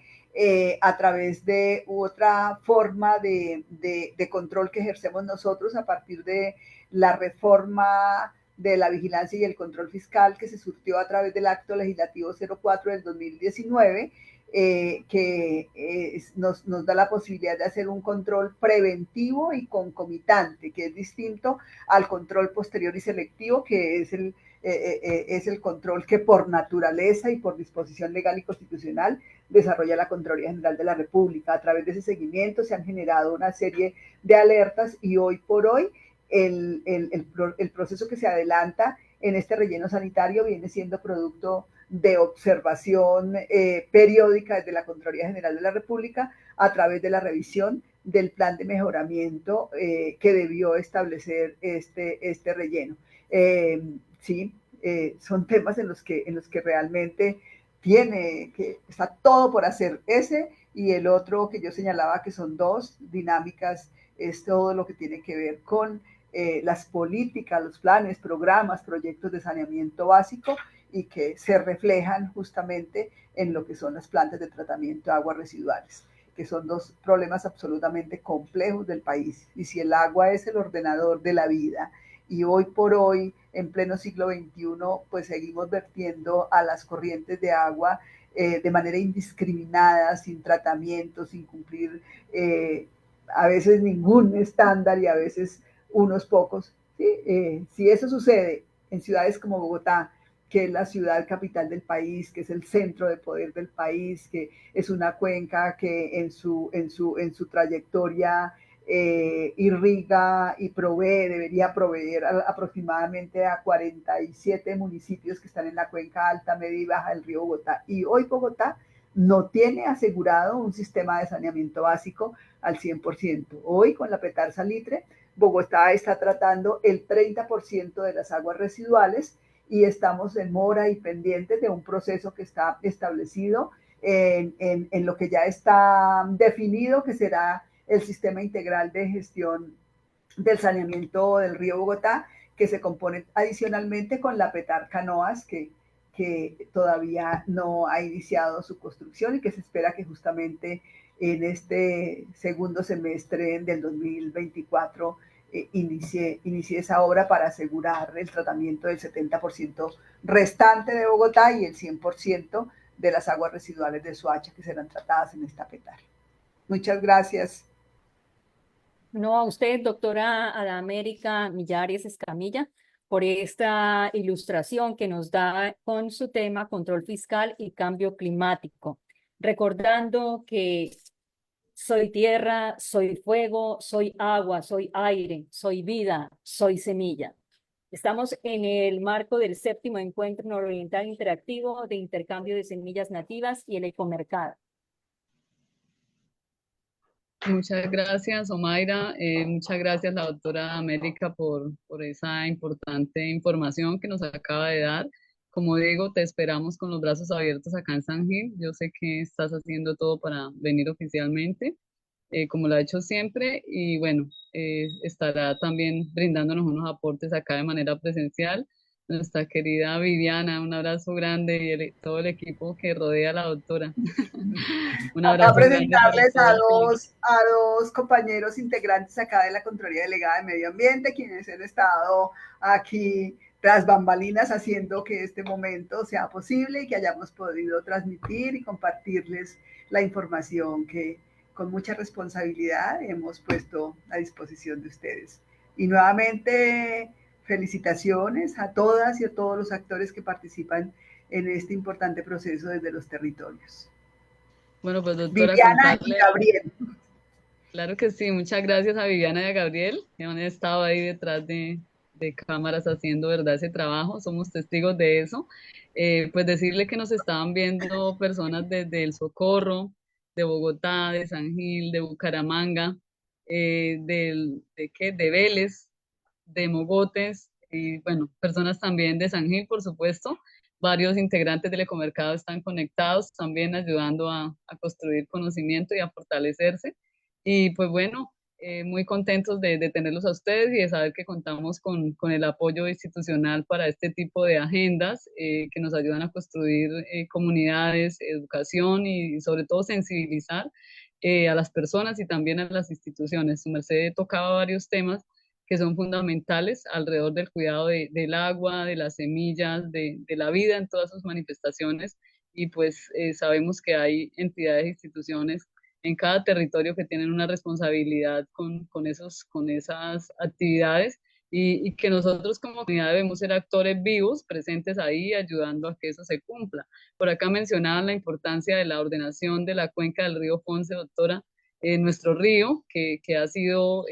a través de otra forma de control que ejercemos nosotros a partir de la reforma de la vigilancia y el control fiscal que se surtió a través del acto legislativo 04 del 2019, que nos da la posibilidad de hacer un control preventivo y concomitante, que es distinto al control posterior y selectivo, que es el control que por naturaleza y por disposición legal y constitucional desarrolla la Contraloría General de la República. A través de ese seguimiento se han generado una serie de alertas y hoy por hoy el proceso que se adelanta en este relleno sanitario viene siendo producto de observación periódica desde la Contraloría General de la República a través de la revisión del plan de mejoramiento que debió establecer este relleno. Sí, son temas en los que realmente está todo por hacer. Ese y el otro que yo señalaba que son dos dinámicas, es todo lo que tiene que ver con las políticas, los planes, programas, proyectos de saneamiento básico y que se reflejan justamente en lo que son las plantas de tratamiento de aguas residuales, que son dos problemas absolutamente complejos del país. Y si el agua es el ordenador de la vida y hoy por hoy, en pleno siglo XXI, pues seguimos vertiendo a las corrientes de agua de manera indiscriminada, sin tratamiento, sin cumplir a veces ningún estándar y a veces unos pocos. ¿Sí? Si eso sucede en ciudades como Bogotá, que es la ciudad capital del país, que es el centro de poder del país, que es una cuenca que en su trayectoria irriga y debería proveer aproximadamente a 47 municipios que están en la cuenca alta, media y baja del río Bogotá. Y hoy Bogotá no tiene asegurado un sistema de saneamiento básico al 100%. Hoy con la Petar Salitre, Bogotá está tratando el 30% de las aguas residuales y estamos en mora y pendientes de un proceso que está establecido en lo que ya está definido, que será el sistema integral de gestión del saneamiento del río Bogotá, que se compone adicionalmente con la Petar Canoas, que todavía no ha iniciado su construcción y que se espera que justamente en este segundo semestre del 2024 inicie esa obra para asegurar el tratamiento del 70% restante de Bogotá y el 100% de las aguas residuales de Soacha que serán tratadas en esta Petar. Muchas gracias. No, a usted, doctora Adamérica Millares Escamilla, por esta ilustración que nos da con su tema control fiscal y cambio climático, recordando que soy tierra, soy fuego, soy agua, soy aire, soy vida, soy semilla. Estamos en el marco del 7º Encuentro Nororiental Interactivo de Intercambio de Semillas Nativas y el Ecomercado. Muchas gracias, Omaira. Muchas gracias, la doctora América, por esa importante información que nos acaba de dar. Como digo, te esperamos con los brazos abiertos acá en San Gil. Yo sé que estás haciendo todo para venir oficialmente, como lo ha hecho siempre, y bueno, estará también brindándonos unos aportes acá de manera presencial. Nuestra querida Viviana, un abrazo grande y todo el equipo que rodea a la doctora. Un Acá abrazo grande para presentarles todos. a dos compañeros integrantes acá de la Contraloría Delegada de Medio Ambiente, quienes han estado aquí tras bambalinas haciendo que este momento sea posible y que hayamos podido transmitir y compartirles la información que con mucha responsabilidad hemos puesto a disposición de ustedes. Y nuevamente, felicitaciones a todas y a todos los actores que participan en este importante proceso desde los territorios. Bueno, pues doctora, Viviana y Gabriel. Claro que sí, muchas gracias a Viviana y a Gabriel, que han estado ahí detrás de cámaras haciendo, ¿verdad?, ese trabajo. Somos testigos de eso. Pues decirle que nos estaban viendo personas desde El Socorro, de Bogotá, de San Gil, de Bucaramanga, de Vélez, de Mogotes, y bueno, personas también de San Gil, por supuesto. Varios integrantes del Ecomercado están conectados, también ayudando a construir conocimiento y a fortalecerse. Y pues bueno, muy contentos de tenerlos a ustedes y de saber que contamos con el apoyo institucional para este tipo de agendas que nos ayudan a construir comunidades, educación y sobre todo sensibilizar a las personas y también a las instituciones. Su merced tocaba varios temas que son fundamentales alrededor del cuidado del agua, de las semillas, de la vida en todas sus manifestaciones, y pues sabemos que hay entidades e instituciones en cada territorio que tienen una responsabilidad con esas actividades, y que nosotros como comunidad debemos ser actores vivos, presentes ahí, ayudando a que eso se cumpla. Por acá mencionaban la importancia de la ordenación de la cuenca del río Ponce, doctora, nuestro río, que ha sido,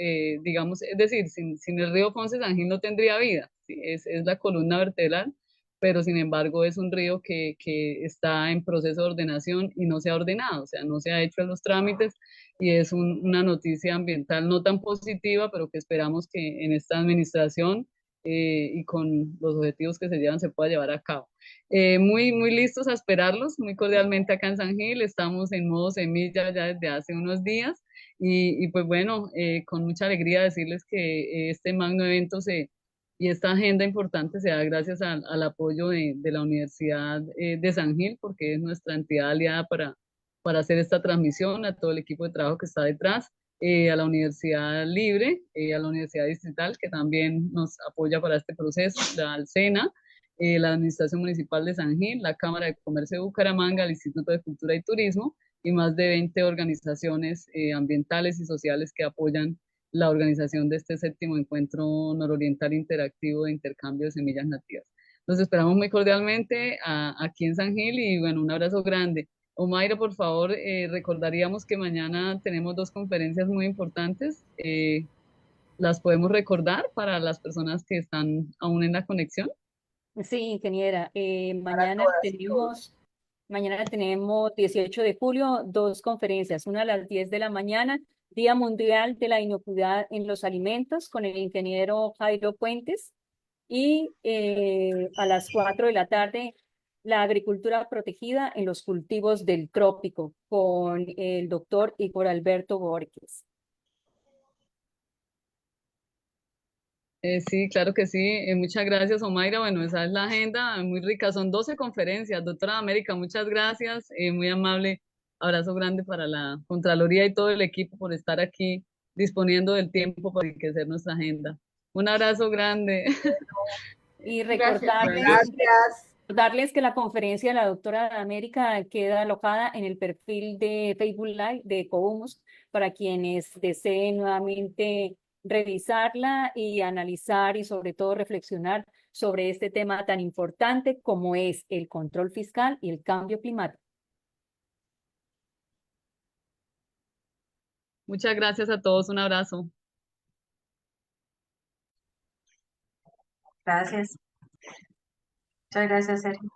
digamos, es decir, sin el río Ponce, San Gil no tendría vida, ¿sí? Es la columna vertebral, pero sin embargo es un río que está en proceso de ordenación y no se ha ordenado, o sea, no se ha hecho los trámites, y es una noticia ambiental no tan positiva, pero que esperamos que en esta administración y con los objetivos que se llevan se pueda llevar a cabo. Muy listos a esperarlos, muy cordialmente acá en San Gil. Estamos en modo semilla ya desde hace unos días, y pues bueno, con mucha alegría decirles que este magno evento y esta agenda importante se da gracias al apoyo de la Universidad de San Gil, porque es nuestra entidad aliada para hacer esta transmisión, a todo el equipo de trabajo que está detrás. a la Universidad Libre, a la Universidad Distrital, que también nos apoya para este proceso, la Alsena, la Administración Municipal de San Gil, la Cámara de Comercio de Bucaramanga, el Instituto de Cultura y Turismo y más de 20 organizaciones ambientales y sociales que apoyan la organización de este 7º Encuentro Nororiental Interactivo de Intercambio de Semillas Nativas. Los esperamos muy cordialmente aquí en San Gil y bueno, un abrazo grande. Omaira, por favor, recordaríamos que mañana tenemos 2 conferencias muy importantes. ¿Las podemos recordar para las personas que están aún en la conexión? Sí, ingeniera. Mañana tenemos 18 de julio 2 conferencias, una a las 10 de la mañana, Día Mundial de la Inocuidad en los Alimentos, con el ingeniero Jairo Puentes, y a las 4 de la tarde, la agricultura protegida en los cultivos del trópico, con el doctor Igor Alberto Borges. Sí, claro que sí. Muchas gracias, Omaira. Bueno, esa es la agenda, muy rica. Son 12 conferencias. Doctora América, muchas gracias. Muy amable. Abrazo grande para la Contraloría y todo el equipo por estar aquí disponiendo del tiempo para enriquecer nuestra agenda. Un abrazo grande. Y Gracias. recordarles que la conferencia de la doctora América queda alojada en el perfil de Facebook Live de Ecohumus para quienes deseen nuevamente revisarla y analizar y sobre todo reflexionar sobre este tema tan importante como es el control fiscal y el cambio climático. Muchas gracias a todos. Un abrazo. Gracias. Muchas gracias, Sergio.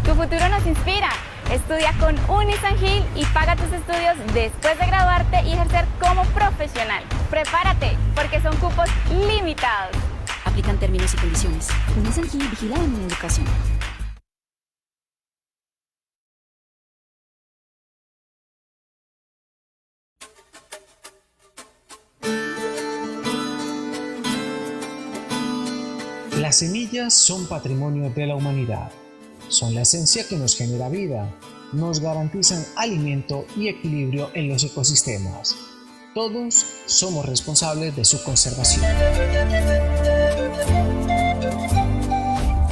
Tu futuro nos inspira. Estudia con Unisan Gil y paga tus estudios después de graduarte y ejercer como profesional. Prepárate, porque son cupos limitados. Aplican términos y condiciones. Unisan Gil, vigilado en educación. Las semillas son patrimonio de la humanidad. Son la esencia que nos genera vida, nos garantizan alimento y equilibrio en los ecosistemas. Todos somos responsables de su conservación.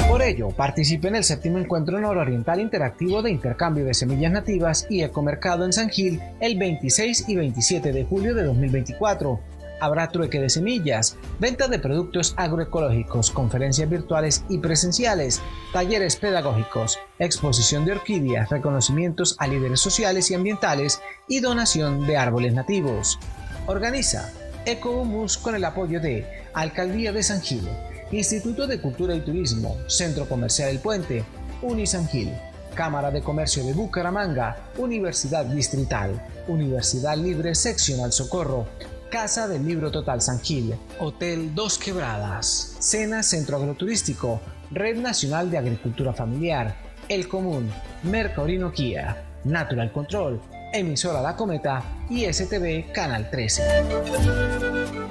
Por ello, participe en el 7º Encuentro Nororiental Interactivo de Intercambio de Semillas Nativas y Ecomercado en San Gil el 26 y 27 de julio de 2024. Habrá trueque de semillas, venta de productos agroecológicos, conferencias virtuales y presenciales, talleres pedagógicos, exposición de orquídeas, reconocimientos a líderes sociales y ambientales y donación de árboles nativos. Organiza Ecohumus con el apoyo de Alcaldía de San Gil, Instituto de Cultura y Turismo, Centro Comercial El Puente, Unisan Gil, Cámara de Comercio de Bucaramanga, Universidad Distrital, Universidad Libre Seccional Socorro, Casa del Libro Total San Gil, Hotel Dos Quebradas, Sena Centro Agroturístico, Red Nacional de Agricultura Familiar, El Común, Merca Kia, Natural Control, Emisora La Cometa y STV Canal 13.